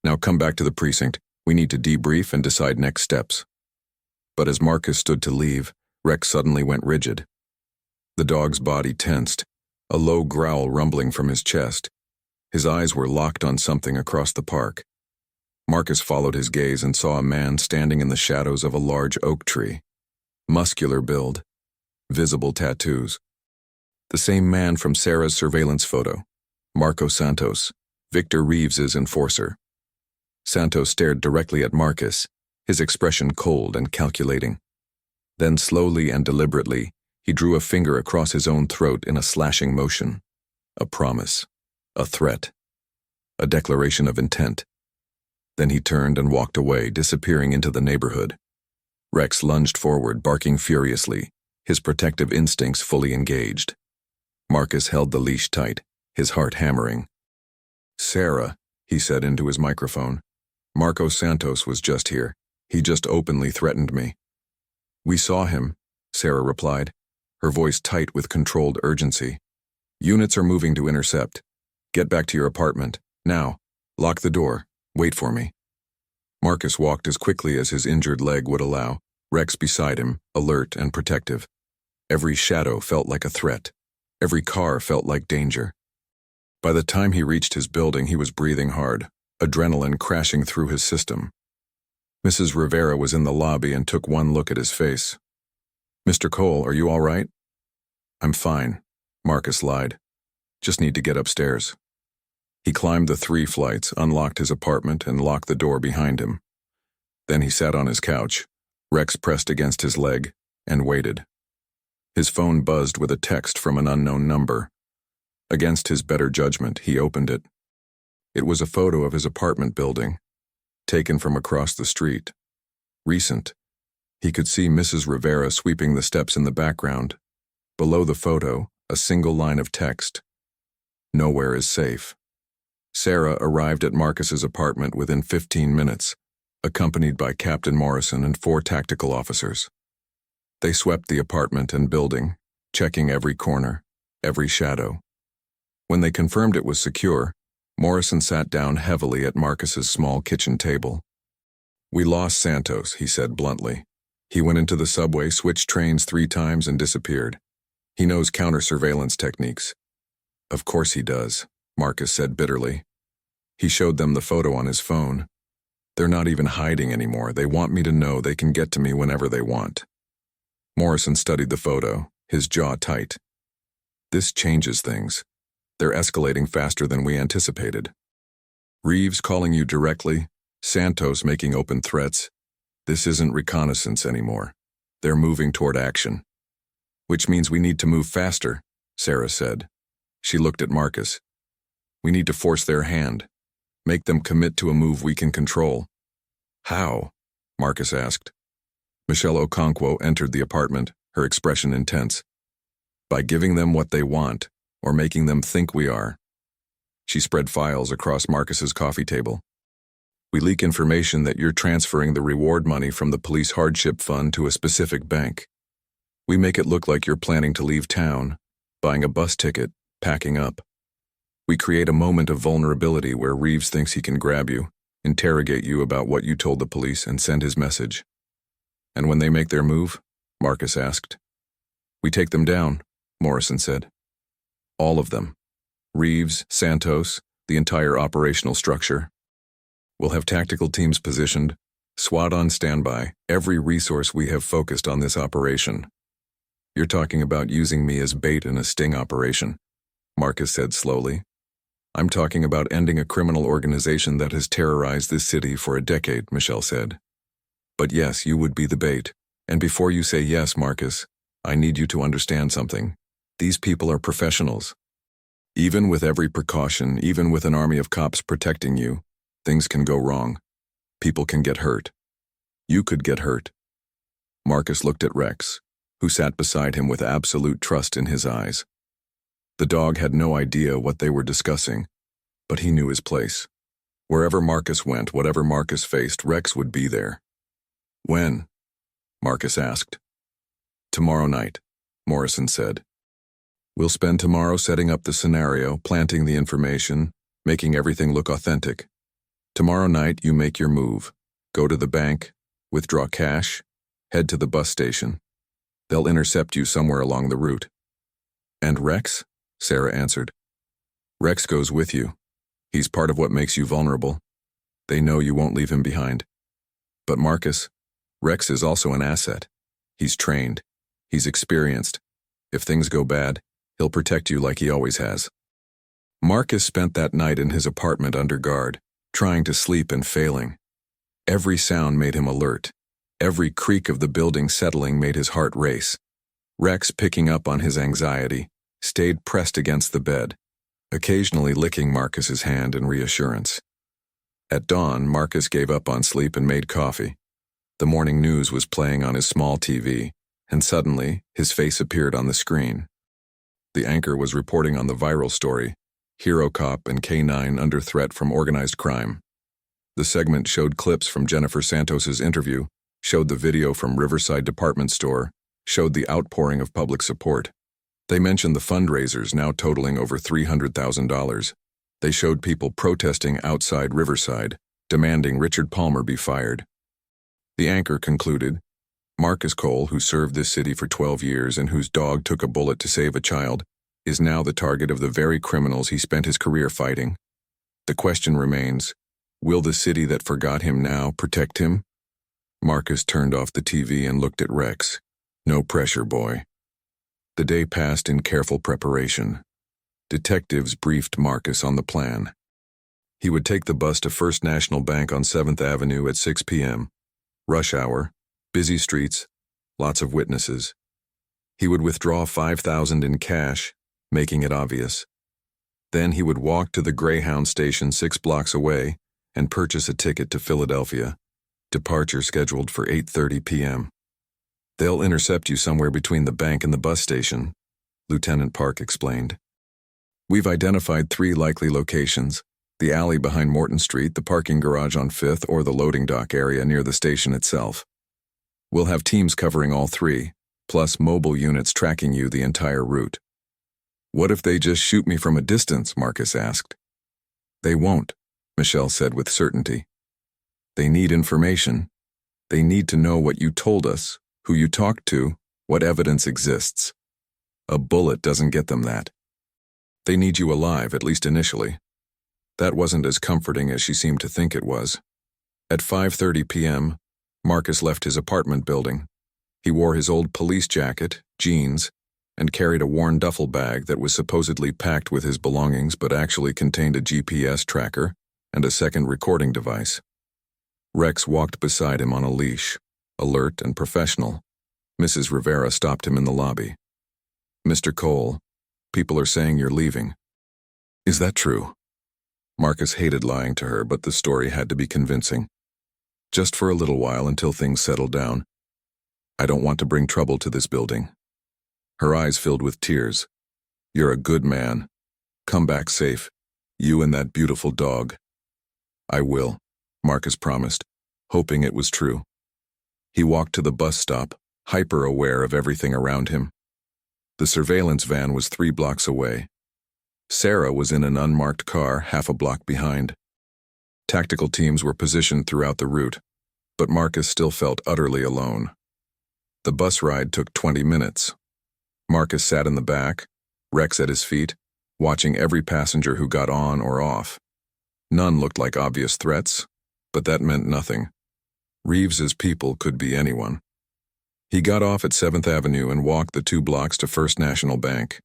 Now come back to the precinct. We need to debrief and decide next steps." But as Marcus stood to leave, Rex suddenly went rigid. The dog's body tensed, a low growl rumbling from his chest. His eyes were locked on something across the park. Marcus followed his gaze and saw a man standing in the shadows of a large oak tree. Muscular build, visible tattoos. The same man from Sarah's surveillance photo, Marco Santos, Victor Reeves's enforcer. Santos stared directly at Marcus, his expression cold and calculating. Then slowly and deliberately, he drew a finger across his own throat in a slashing motion. A promise. A threat. A declaration of intent. Then he turned and walked away, disappearing into the neighborhood. Rex lunged forward, barking furiously, his protective instincts fully engaged. Marcus held the leash tight, his heart hammering. "Sarah," he said into his microphone. "Marcos Santos was just here. He just openly threatened me." "We saw him," Sarah replied, her voice tight with controlled urgency. "Units are moving to intercept. Get back to your apartment. Now. Lock the door. Wait for me." Marcus walked as quickly as his injured leg would allow, Rex beside him, alert and protective. Every shadow felt like a threat. Every car felt like danger. By the time he reached his building, he was breathing hard, adrenaline crashing through his system. Mrs. Rivera was in the lobby and took one look at his face. "Mr. Cole, are you all right?" "I'm fine," Marcus lied. "Just need to get upstairs." He climbed the 3 flights, unlocked his apartment, and locked the door behind him. Then he sat on his couch, Rex pressed against his leg, and waited. His phone buzzed with a text from an unknown number. Against his better judgment, he opened it. It was a photo of his apartment building, taken from across the street. Recent. He could see Mrs. Rivera sweeping the steps in the background. Below the photo, a single line of text. "Nowhere is safe." Sarah arrived at Marcus's apartment within 15 minutes, accompanied by Captain Morrison and 4 tactical officers. They swept the apartment and building, checking every corner, every shadow. When they confirmed it was secure, Morrison sat down heavily at Marcus's small kitchen table. "We lost Santos," he said bluntly. "He went into the subway, switched trains 3 times, and disappeared. He knows counter-surveillance techniques." "Of course he does," Marcus said bitterly. He showed them the photo on his phone. "They're not even hiding anymore. They want me to know they can get to me whenever they want." Morrison studied the photo, his jaw tight. "This changes things. They're escalating faster than we anticipated. Reeves calling you directly, Santos making open threats. This isn't reconnaissance anymore. They're moving toward action." "Which means we need to move faster," Sarah said. She looked at Marcus. "We need to force their hand. Make them commit to a move we can control." "How?" Marcus asked. Michelle Okonkwo entered the apartment, her expression intense. "By giving them what they want, or making them think we are." She spread files across Marcus's coffee table. "We leak information that you're transferring the reward money from the police hardship fund to a specific bank. We make it look like you're planning to leave town, buying a bus ticket, packing up. We create a moment of vulnerability where Reeves thinks he can grab you, interrogate you about what you told the police, and send his message." "And when they make their move?" Marcus asked. "We take them down," Morrison said. "All of them. Reeves, Santos, the entire operational structure. We'll have tactical teams positioned, SWAT on standby, every resource we have focused on this operation." "You're talking about using me as bait in a sting operation," Marcus said slowly. "I'm talking about ending a criminal organization that has terrorized this city for a decade," Michelle said. "But yes, you would be the bait. And before you say yes, Marcus, I need you to understand something. These people are professionals. Even with every precaution, even with an army of cops protecting you, things can go wrong. People can get hurt. You could get hurt." Marcus looked at Rex, who sat beside him with absolute trust in his eyes. The dog had no idea what they were discussing, but he knew his place. Wherever Marcus went, whatever Marcus faced, Rex would be there. "When?" Marcus asked. "Tomorrow night," Morrison said. "We'll spend tomorrow setting up the scenario, planting the information, making everything look authentic. Tomorrow night you make your move. Go to the bank, withdraw cash, head to the bus station. They'll intercept you somewhere along the route." "And Rex?" Sarah answered. "Rex goes with you. He's part of what makes you vulnerable. They know you won't leave him behind. But Marcus, Rex is also an asset. He's trained. He's experienced. If things go bad, he'll protect you like he always has." Marcus spent that night in his apartment under guard, trying to sleep and failing. Every sound made him alert. Every creak of the building settling made his heart race. Rex, picking up on his anxiety, stayed pressed against the bed, occasionally licking Marcus's hand in reassurance. At dawn, Marcus gave up on sleep and made coffee. The morning news was playing on his small TV, and suddenly, his face appeared on the screen. The anchor was reporting on the viral story, Hero Cop and K9 under threat from organized crime. The segment showed clips from Jennifer Santos's interview, showed the video from Riverside Department Store, showed the outpouring of public support. They mentioned the fundraisers now totaling over $300,000. They showed people protesting outside Riverside, demanding Richard Palmer be fired. The anchor concluded, Marcus Cole, who served this city for 12 years and whose dog took a bullet to save a child, is now the target of the very criminals he spent his career fighting. The question remains, will the city that forgot him now protect him? Marcus turned off the TV and looked at Rex. No pressure, boy. The day passed in careful preparation. Detectives briefed Marcus on the plan. He would take the bus to First National Bank on 7th Avenue at 6 p.m. Rush hour, busy streets, lots of witnesses. He would withdraw $5,000 in cash, making it obvious. Then he would walk to the Greyhound station 6 blocks away and purchase a ticket to Philadelphia, departure scheduled for 8:30 p.m. They'll intercept you somewhere between the bank and the bus station, Lieutenant Park explained. We've identified 3 likely locations: the alley behind Morton Street, the parking garage on 5th, or the loading dock area near the station itself. We'll have teams covering all 3, plus mobile units tracking you the entire route. What if they just shoot me from a distance? Marcus asked. They won't, Michelle said with certainty. They need information. They need to know what you told us, who you talked to, what evidence exists. A bullet doesn't get them that. They need you alive, at least initially. That wasn't as comforting as she seemed to think it was. At 5:30 p.m., Marcus left his apartment building. He wore his old police jacket, jeans, and carried a worn duffel bag that was supposedly packed with his belongings but actually contained a GPS tracker and a second recording device. Rex walked beside him on a leash, alert and professional. Mrs. Rivera stopped him in the lobby. Mr. Cole, people are saying you're leaving. Is that true? Marcus hated lying to her, but the story had to be convincing. Just for a little while until things settled down. I don't want to bring trouble to this building. Her eyes filled with tears. You're a good man. Come back safe. You and that beautiful dog. I will, Marcus promised, hoping it was true. He walked to the bus stop, hyper-aware of everything around him. The surveillance van was 3 blocks away. Sarah was in an unmarked car half a block behind. Tactical teams were positioned throughout the route, but Marcus still felt utterly alone. The bus ride took 20 minutes. Marcus sat in the back, Rex at his feet, watching every passenger who got on or off. None looked like obvious threats, but that meant nothing. Reeves's people could be anyone. He got off at 7th Avenue and walked the 2 blocks to First National Bank.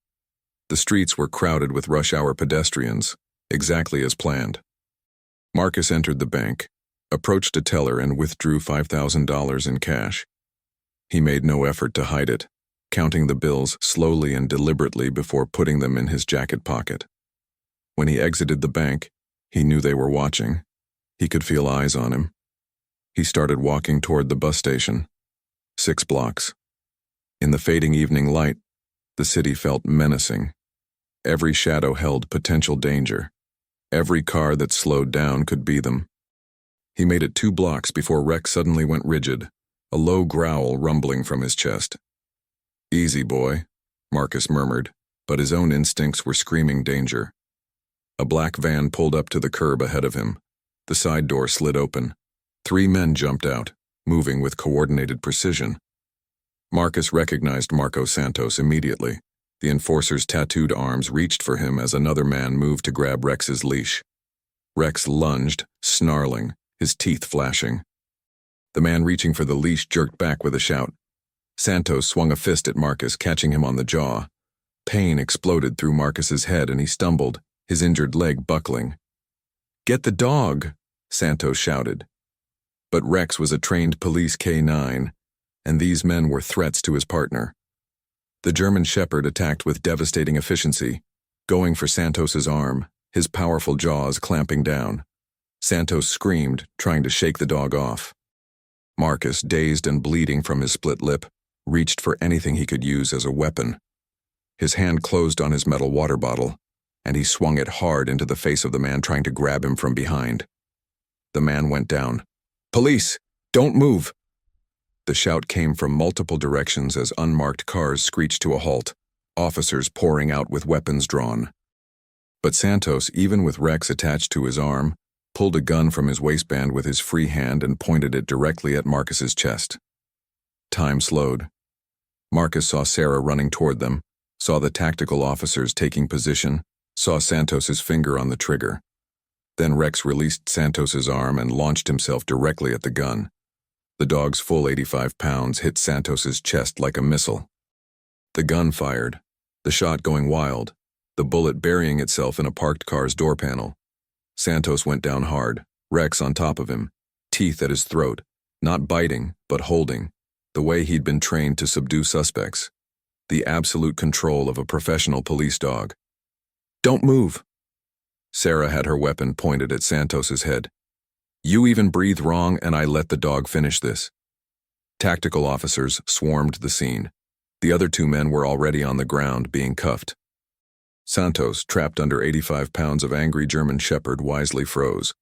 The streets were crowded with rush-hour pedestrians, exactly as planned. Marcus entered the bank, approached a teller and withdrew $5,000 in cash. He made no effort to hide it, counting the bills slowly and deliberately before putting them in his jacket pocket. When he exited the bank, he knew they were watching. He could feel eyes on him. He started walking toward the bus station. 6 blocks. In the fading evening light, the city felt menacing. Every shadow held potential danger. Every car that slowed down could be them. He made it 2 blocks before Rex suddenly went rigid, a low growl rumbling from his chest. Easy, boy, Marcus murmured, but his own instincts were screaming danger. A black van pulled up to the curb ahead of him. The side door slid open. 3 men jumped out, moving with coordinated precision. Marcus recognized Marco Santos immediately. The enforcer's tattooed arms reached for him as another man moved to grab Rex's leash. Rex lunged, snarling, his teeth flashing. The man reaching for the leash jerked back with a shout. Santos swung a fist at Marcus, catching him on the jaw. Pain exploded through Marcus's head and he stumbled, his injured leg buckling. "Get the dog!" Santos shouted. But Rex was a trained police K9, and these men were threats to his partner. The German Shepherd attacked with devastating efficiency, going for Santos's arm, his powerful jaws clamping down. Santos screamed, trying to shake the dog off. Marcus, dazed and bleeding from his split lip, reached for anything he could use as a weapon. His hand closed on his metal water bottle, and he swung it hard into the face of the man trying to grab him from behind. The man went down. "Police! Don't move!" The shout came from multiple directions as unmarked cars screeched to a halt, officers pouring out with weapons drawn. But Santos, even with Rex attached to his arm, pulled a gun from his waistband with his free hand and pointed it directly at Marcus's chest. Time slowed. Marcus saw Sarah running toward them, saw the tactical officers taking position, saw Santos's finger on the trigger. Then Rex released Santos's arm and launched himself directly at the gun. The dog's full 85 pounds hit Santos's chest like a missile. The gun fired, the shot going wild, the bullet burying itself in a parked car's door panel. Santos went down hard, Rex on top of him, teeth at his throat, not biting, but holding, the way he'd been trained to subdue suspects. The absolute control of a professional police dog. "Don't move!" Sarah had her weapon pointed at Santos's head. "You even breathe wrong and I let the dog finish this." Tactical officers swarmed the scene. The other two men were already on the ground, being cuffed. Santos, trapped under 85 pounds of angry German Shepherd, wisely froze.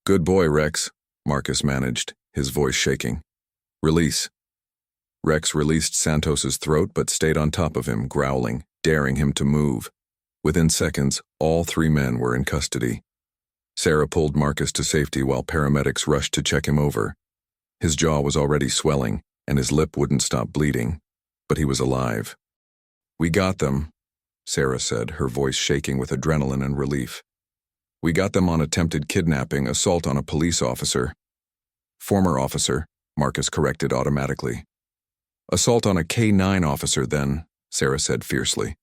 "Good boy, Rex," Marcus managed, his voice shaking. "Release." Rex released Santos's throat but stayed on top of him, growling, daring him to move. Within seconds, all three men were in custody. Sarah pulled Marcus to safety while paramedics rushed to check him over. His jaw was already swelling, and his lip wouldn't stop bleeding, but he was alive. "We got them," Sarah said, her voice shaking with adrenaline and relief. "We got them on attempted kidnapping, assault on a police officer." "Former officer," Marcus corrected automatically. "Assault on a K-9 officer, then," Sarah said fiercely.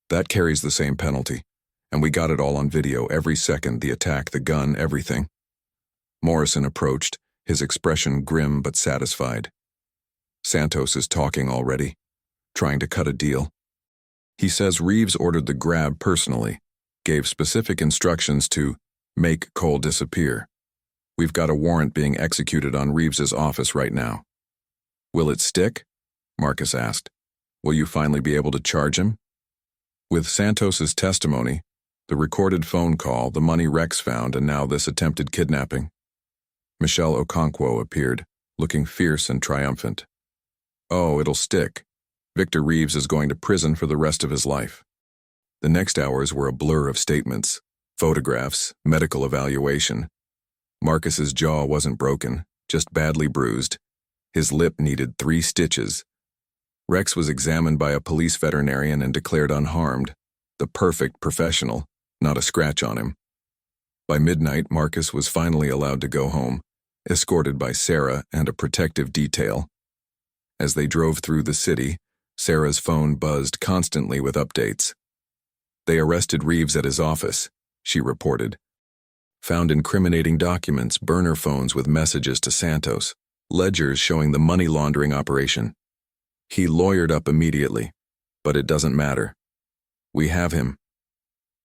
"That carries the same penalty, and we got it all on video, every second, the attack, the gun, everything." Morrison approached, his expression grim but satisfied. "Santos is talking already, trying to cut a deal. He says Reeves ordered the grab personally, gave specific instructions to make Cole disappear. We've got a warrant being executed on Reeves's office right now." "Will it stick?" Marcus asked. "Will you finally be able to charge him?" With Santos's testimony, the recorded phone call, the money Rex found, and now this attempted kidnapping. Michelle Okonkwo appeared, looking fierce and triumphant. "Oh, it'll stick. Victor Reeves is going to prison for the rest of his life." The next hours were a blur of statements, photographs, medical evaluation. Marcus's jaw wasn't broken, just badly bruised. His lip needed 3 stitches. Rex was examined by a police veterinarian and declared unharmed, the perfect professional, not a scratch on him. By midnight, Marcus was finally allowed to go home, escorted by Sarah and a protective detail. As they drove through the city, Sarah's phone buzzed constantly with updates. "They arrested Reeves at his office," she reported. "Found incriminating documents, burner phones with messages to Santos, ledgers showing the money laundering operation." He lawyered up immediately, but it doesn't matter. "We have him."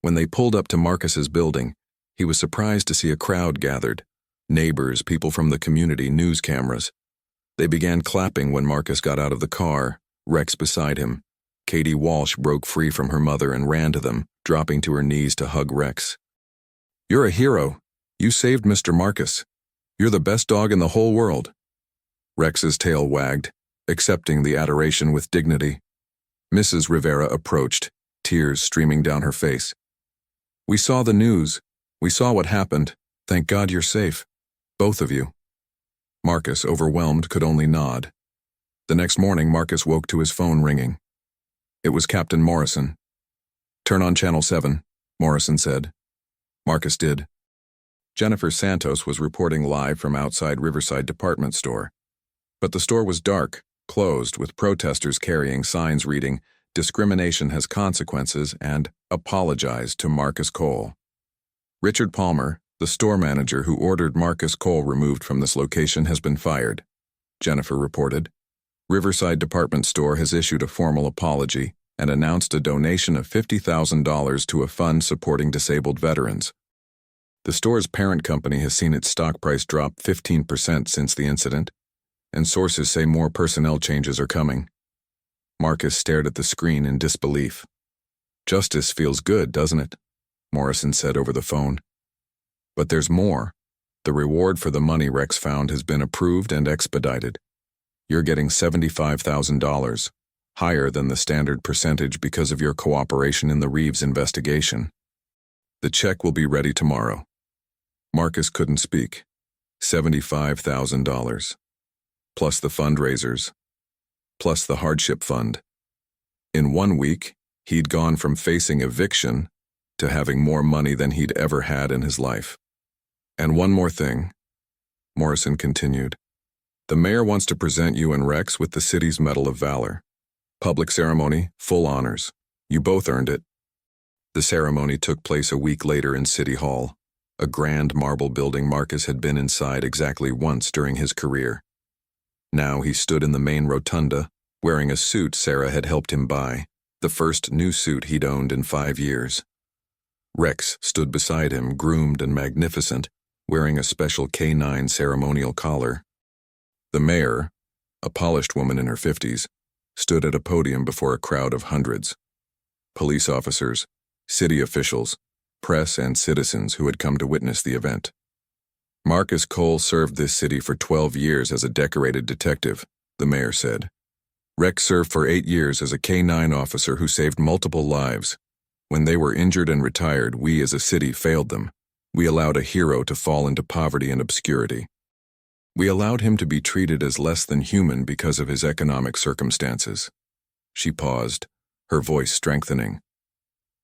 When they pulled up to Marcus's building, he was surprised to see a crowd gathered. Neighbors, people from the community, news cameras. They began clapping when Marcus got out of the car, Rex beside him. Katie Walsh broke free from her mother and ran to them, dropping to her knees to hug Rex. "You're a hero. You saved Mr. Marcus. You're the best dog in the whole world." Rex's tail wagged, accepting the adoration with dignity. Mrs. Rivera approached, tears streaming down her face. "We saw the news. We saw what happened. Thank God you're safe. Both of you." Marcus, overwhelmed, could only nod. The next morning, Marcus woke to his phone ringing. It was Captain Morrison. "Turn on Channel 7, Morrison said. Marcus did. Jennifer Santos was reporting live from outside Riverside department store. But the store was dark, closed, with protesters carrying signs reading, "Discrimination has consequences," and "Apologize to Marcus Cole." Richard Palmer, the store manager who ordered Marcus Cole removed from this location, has been fired, Jennifer reported. Riverside department store has issued a formal apology and announced a donation of $50,000 to a fund supporting disabled veterans. The store's parent company has seen its stock price drop 15% since the incident, and sources say more personnel changes are coming. Marcus stared at the screen in disbelief. "Justice feels good, doesn't it?" Morrison said over the phone. "But there's more. The reward for the money Rex found has been approved and expedited. You're getting $75,000, higher than the standard percentage because of your cooperation in the Reeves investigation. The check will be ready tomorrow." Marcus couldn't speak. $75,000. Plus the fundraisers. Plus the hardship fund. In 1 week, he'd gone from facing eviction to having more money than he'd ever had in his life. "And one more thing," Morrison continued. "The mayor wants to present you and Rex with the city's Medal of Valor. Public ceremony, full honors. You both earned it." The ceremony took place a week later in City Hall, a grand marble building Marcus had been inside exactly once during his career. Now he stood in the main rotunda, wearing a suit Sarah had helped him buy, the first new suit he'd owned in 5 years. Rex stood beside him, groomed and magnificent, wearing a special K9 ceremonial collar. The mayor, a polished woman in her 50s, stood at a podium before a crowd of hundreds. Police officers, city officials, press and citizens who had come to witness the event. "Marcus Cole served this city for 12 years as a decorated detective," the mayor said. "Rex served for 8 years as a K9 officer who saved multiple lives. When they were injured and retired, we as a city failed them. We allowed a hero to fall into poverty and obscurity. We allowed him to be treated as less than human because of his economic circumstances." She paused, her voice strengthening.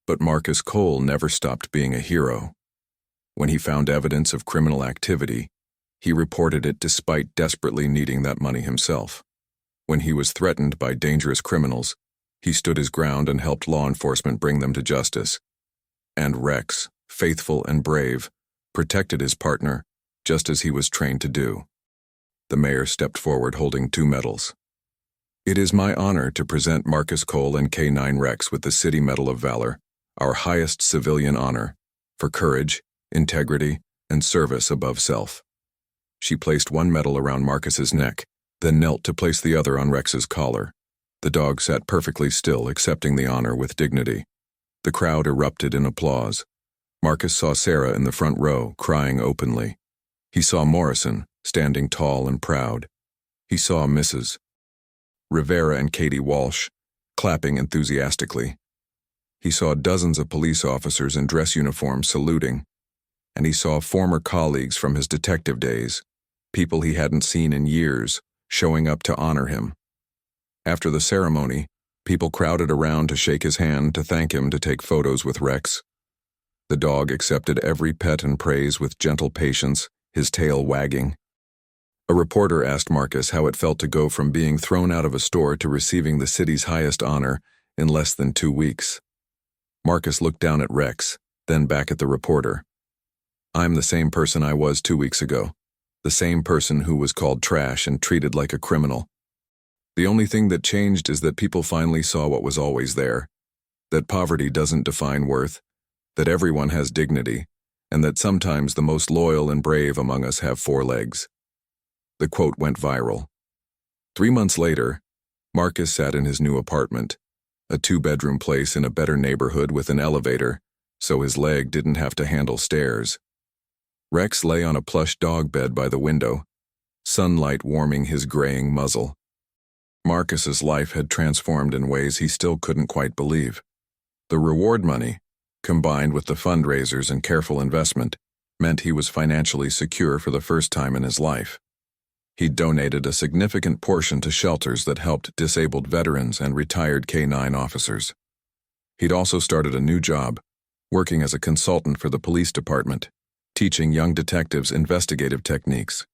But Marcus Cole never stopped being a hero. When he found evidence of criminal activity, he reported it despite desperately needing that money himself. When he was threatened by dangerous criminals, he stood his ground and helped law enforcement bring them to justice. And Rex, faithful and brave, protected his partner, just as he was trained to do. The mayor stepped forward holding 2 medals. "It is my honor to present Marcus Cole and K9 Rex with the City Medal of Valor, our highest civilian honor, for courage, integrity, and service above self." She placed one medal around Marcus's neck, then knelt to place the other on Rex's collar. The dog sat perfectly still, accepting the honor with dignity. The crowd erupted in applause. Marcus saw Sarah in the front row, crying openly. He saw Morrison, standing tall and proud. He saw Mrs. Rivera and Katie Walsh, clapping enthusiastically. He saw dozens of police officers in dress uniforms saluting. And he saw former colleagues from his detective days, people he hadn't seen in years, showing up to honor him. After the ceremony, people crowded around to shake his hand, to thank him, to take photos with Rex. The dog accepted every pet and praise with gentle patience, his tail wagging. A reporter asked Marcus how it felt to go from being thrown out of a store to receiving the city's highest honor in less than 2 weeks. Marcus looked down at Rex, then back at the reporter. "I'm the same person I was 2 weeks ago, the same person who was called trash and treated like a criminal. The only thing that changed is that people finally saw what was always there, that poverty doesn't define worth, that everyone has dignity, and that sometimes the most loyal and brave among us have 4 legs." The quote went viral. 3 months later, Marcus sat in his new apartment, a 2-bedroom place in a better neighborhood with an elevator, so his leg didn't have to handle stairs. Rex lay on a plush dog bed by the window, sunlight warming his graying muzzle. Marcus's life had transformed in ways he still couldn't quite believe. The reward money, combined with the fundraisers and careful investment, meant he was financially secure for the first time in his life. He'd donated a significant portion to shelters that helped disabled veterans and retired K9 officers. He'd also started a new job, working as a consultant for the police department, teaching young detectives investigative techniques.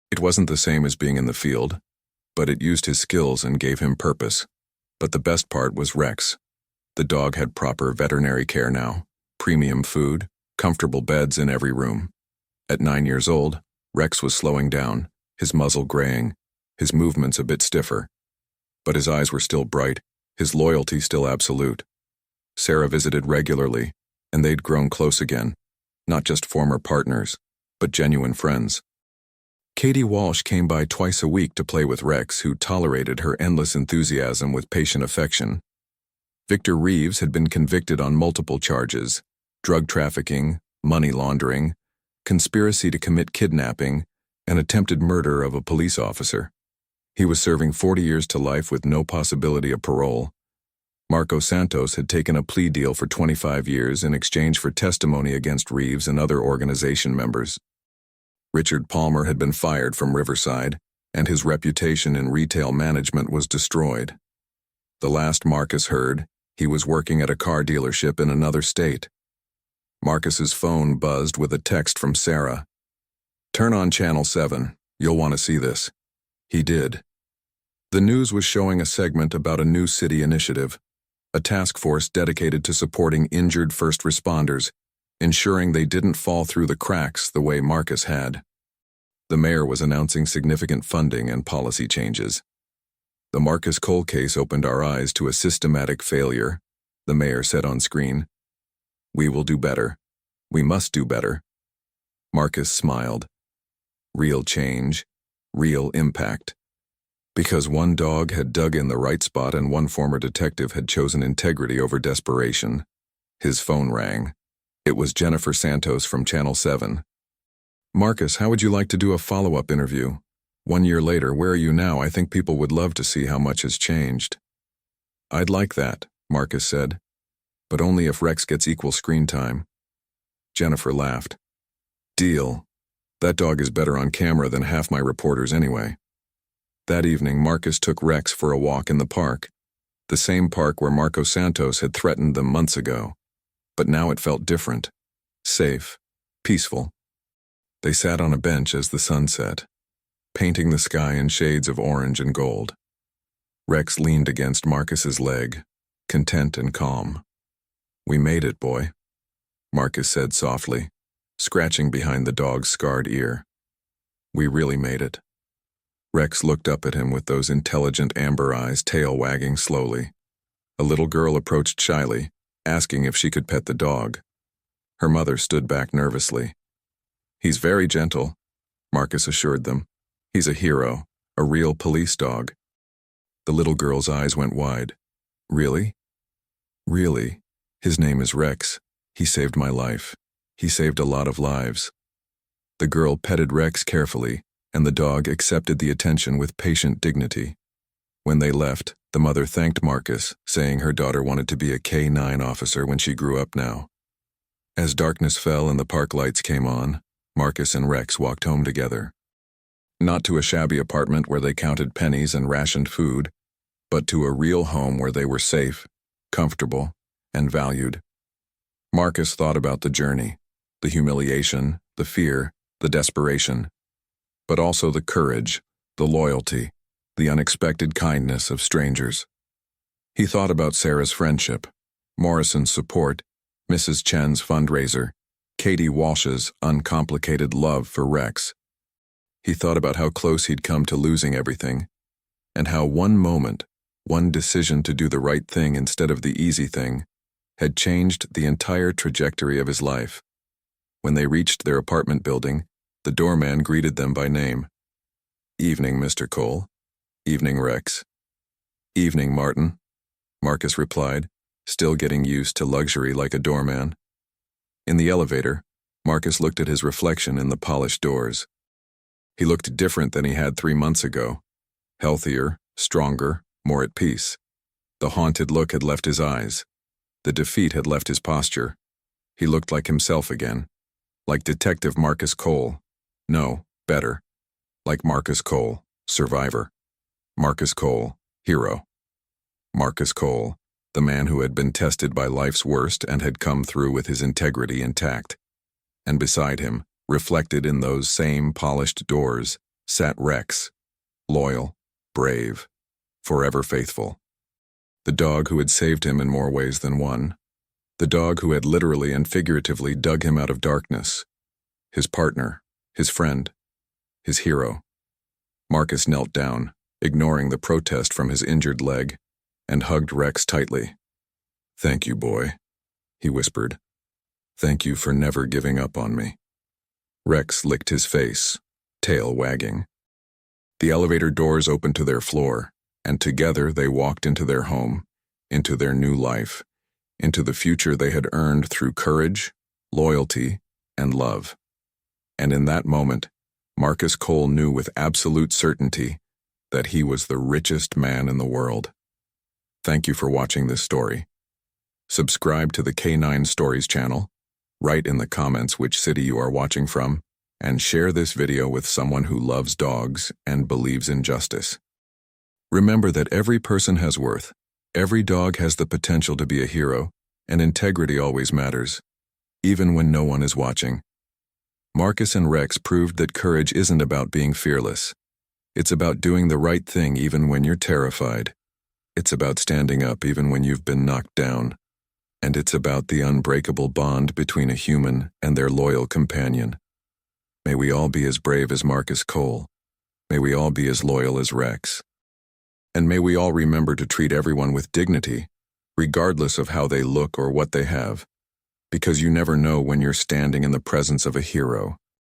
It wasn't the same as being in the field, but it used his skills and gave him purpose. But the best part was Rex. The dog had proper veterinary care now, premium food, comfortable beds in every room. At 9 years old, Rex was slowing down, his muzzle graying, his movements a bit stiffer. But his eyes were still bright, his loyalty still absolute. Sarah visited regularly, and they'd grown close again. not just former partners, but genuine friends. Katie Walsh came by twice a week to play with Rex, who tolerated her endless enthusiasm with patient affection. Victor Reeves had been convicted on multiple charges: drug trafficking, money laundering, conspiracy to commit kidnapping, and attempted murder of a police officer. He was serving 40 years to life with no possibility of parole. Marco Santos had taken a plea deal for 25 years in exchange for testimony against Reeves and other organization members. Richard Palmer had been fired from Riverside, and his reputation in retail management was destroyed. The last Marcus heard, he was working at a car dealership in another state. Marcus's phone buzzed with a text from Sarah. "Turn on Channel 7. You'll want to see this." He did. The news was showing a segment about a new city initiative, a task force dedicated to supporting injured first responders, ensuring they didn't fall through the cracks the way Marcus had. The mayor was announcing significant funding and policy changes. "The Marcus Cole case opened our eyes to a systematic failure," the mayor said on screen. "We will do better. We must do better." Marcus smiled. Real change, real impact. Because one dog had dug in the right spot and one former detective had chosen integrity over desperation. His phone rang. It was Jennifer Santos from Channel 7. "Marcus, how would you like to do a follow-up interview? 1 year later, where are you now? I think people would love to see how much has changed." "I'd like that," Marcus said, "but only if Rex gets equal screen time." Jennifer laughed. "Deal. That dog is better on camera than half my reporters anyway." That evening, Marcus took Rex for a walk in the park, the same park where Marco Santos had threatened them months ago. But now it felt different. Safe. Peaceful. They sat on a bench as the sun set, painting the sky in shades of orange and gold. Rex leaned against Marcus's leg, content and calm. "We made it, boy," Marcus said softly, scratching behind the dog's scarred ear. "We really made it." Rex looked up at him with those intelligent amber eyes, tail wagging slowly. A little girl approached shyly, asking if she could pet the dog. Her mother stood back nervously. "He's very gentle," Marcus assured them. "He's a hero, a real police dog." The little girl's eyes went wide. "Really?" "Really. His name is Rex. He saved my life. He saved a lot of lives." The girl petted Rex carefully, and the dog accepted the attention with patient dignity. When they left, the mother thanked Marcus, saying her daughter wanted to be a K-9 officer when she grew up now. As darkness fell and the park lights came on, Marcus and Rex walked home together. Not to a shabby apartment where they counted pennies and rationed food, but to a real home where they were safe, comfortable, and valued. Marcus thought about the journey, the humiliation, the fear, the desperation, but also the courage, the loyalty, the unexpected kindness of strangers. He thought about Sarah's friendship, Morrison's support, Mrs. Chen's fundraiser, Katie Walsh's uncomplicated love for Rex. He thought about how close he'd come to losing everything, and how one moment, one decision to do the right thing instead of the easy thing, had changed the entire trajectory of his life. When they reached their apartment building, the doorman greeted them by name. "Evening, Mr. Cole." "Evening, Rex." "Evening, Martin," Marcus replied, still getting used to luxury like a doorman. In the elevator, Marcus looked at his reflection in the polished doors. He looked different than he had 3 months ago. Healthier, stronger, more at peace. The haunted look had left his eyes. The defeat had left his posture. He looked like himself again. Like Detective Marcus Cole. No, better. Like Marcus Cole, survivor. Marcus Cole, hero. Marcus Cole, the man who had been tested by life's worst and had come through with his integrity intact. And beside him, reflected in those same polished doors, sat Rex, loyal, brave, forever faithful. The dog who had saved him in more ways than one. The dog who had literally and figuratively dug him out of darkness. His partner, his friend, his hero. Marcus knelt down, ignoring the protest from his injured leg, and hugged Rex tightly. "Thank you, boy," he whispered. Thank you for never giving up on me." Rex licked his face, tail wagging. The elevator doors opened to their floor, and together they walked into their home, into their new life, into the future they had earned through courage, loyalty, and love. And in that moment, Marcus Cole knew with absolute certainty that he was the richest man in the world. Thank you for watching this story. Subscribe to the K9 Stories channel, write in the comments which city you are watching from, and share this video with someone who loves dogs and believes in justice. Remember that every person has worth, every dog has the potential to be a hero, and integrity always matters, even when no one is watching. Marcus and Rex proved that courage isn't about being fearless. It's about doing the right thing even when you're terrified. It's about standing up even when you've been knocked down. And it's about the unbreakable bond between a human and their loyal companion. May we all be as brave as Marcus Cole. May we all be as loyal as Rex. And may we all remember to treat everyone with dignity, regardless of how they look or what they have, because you never know when you're standing in the presence of a hero.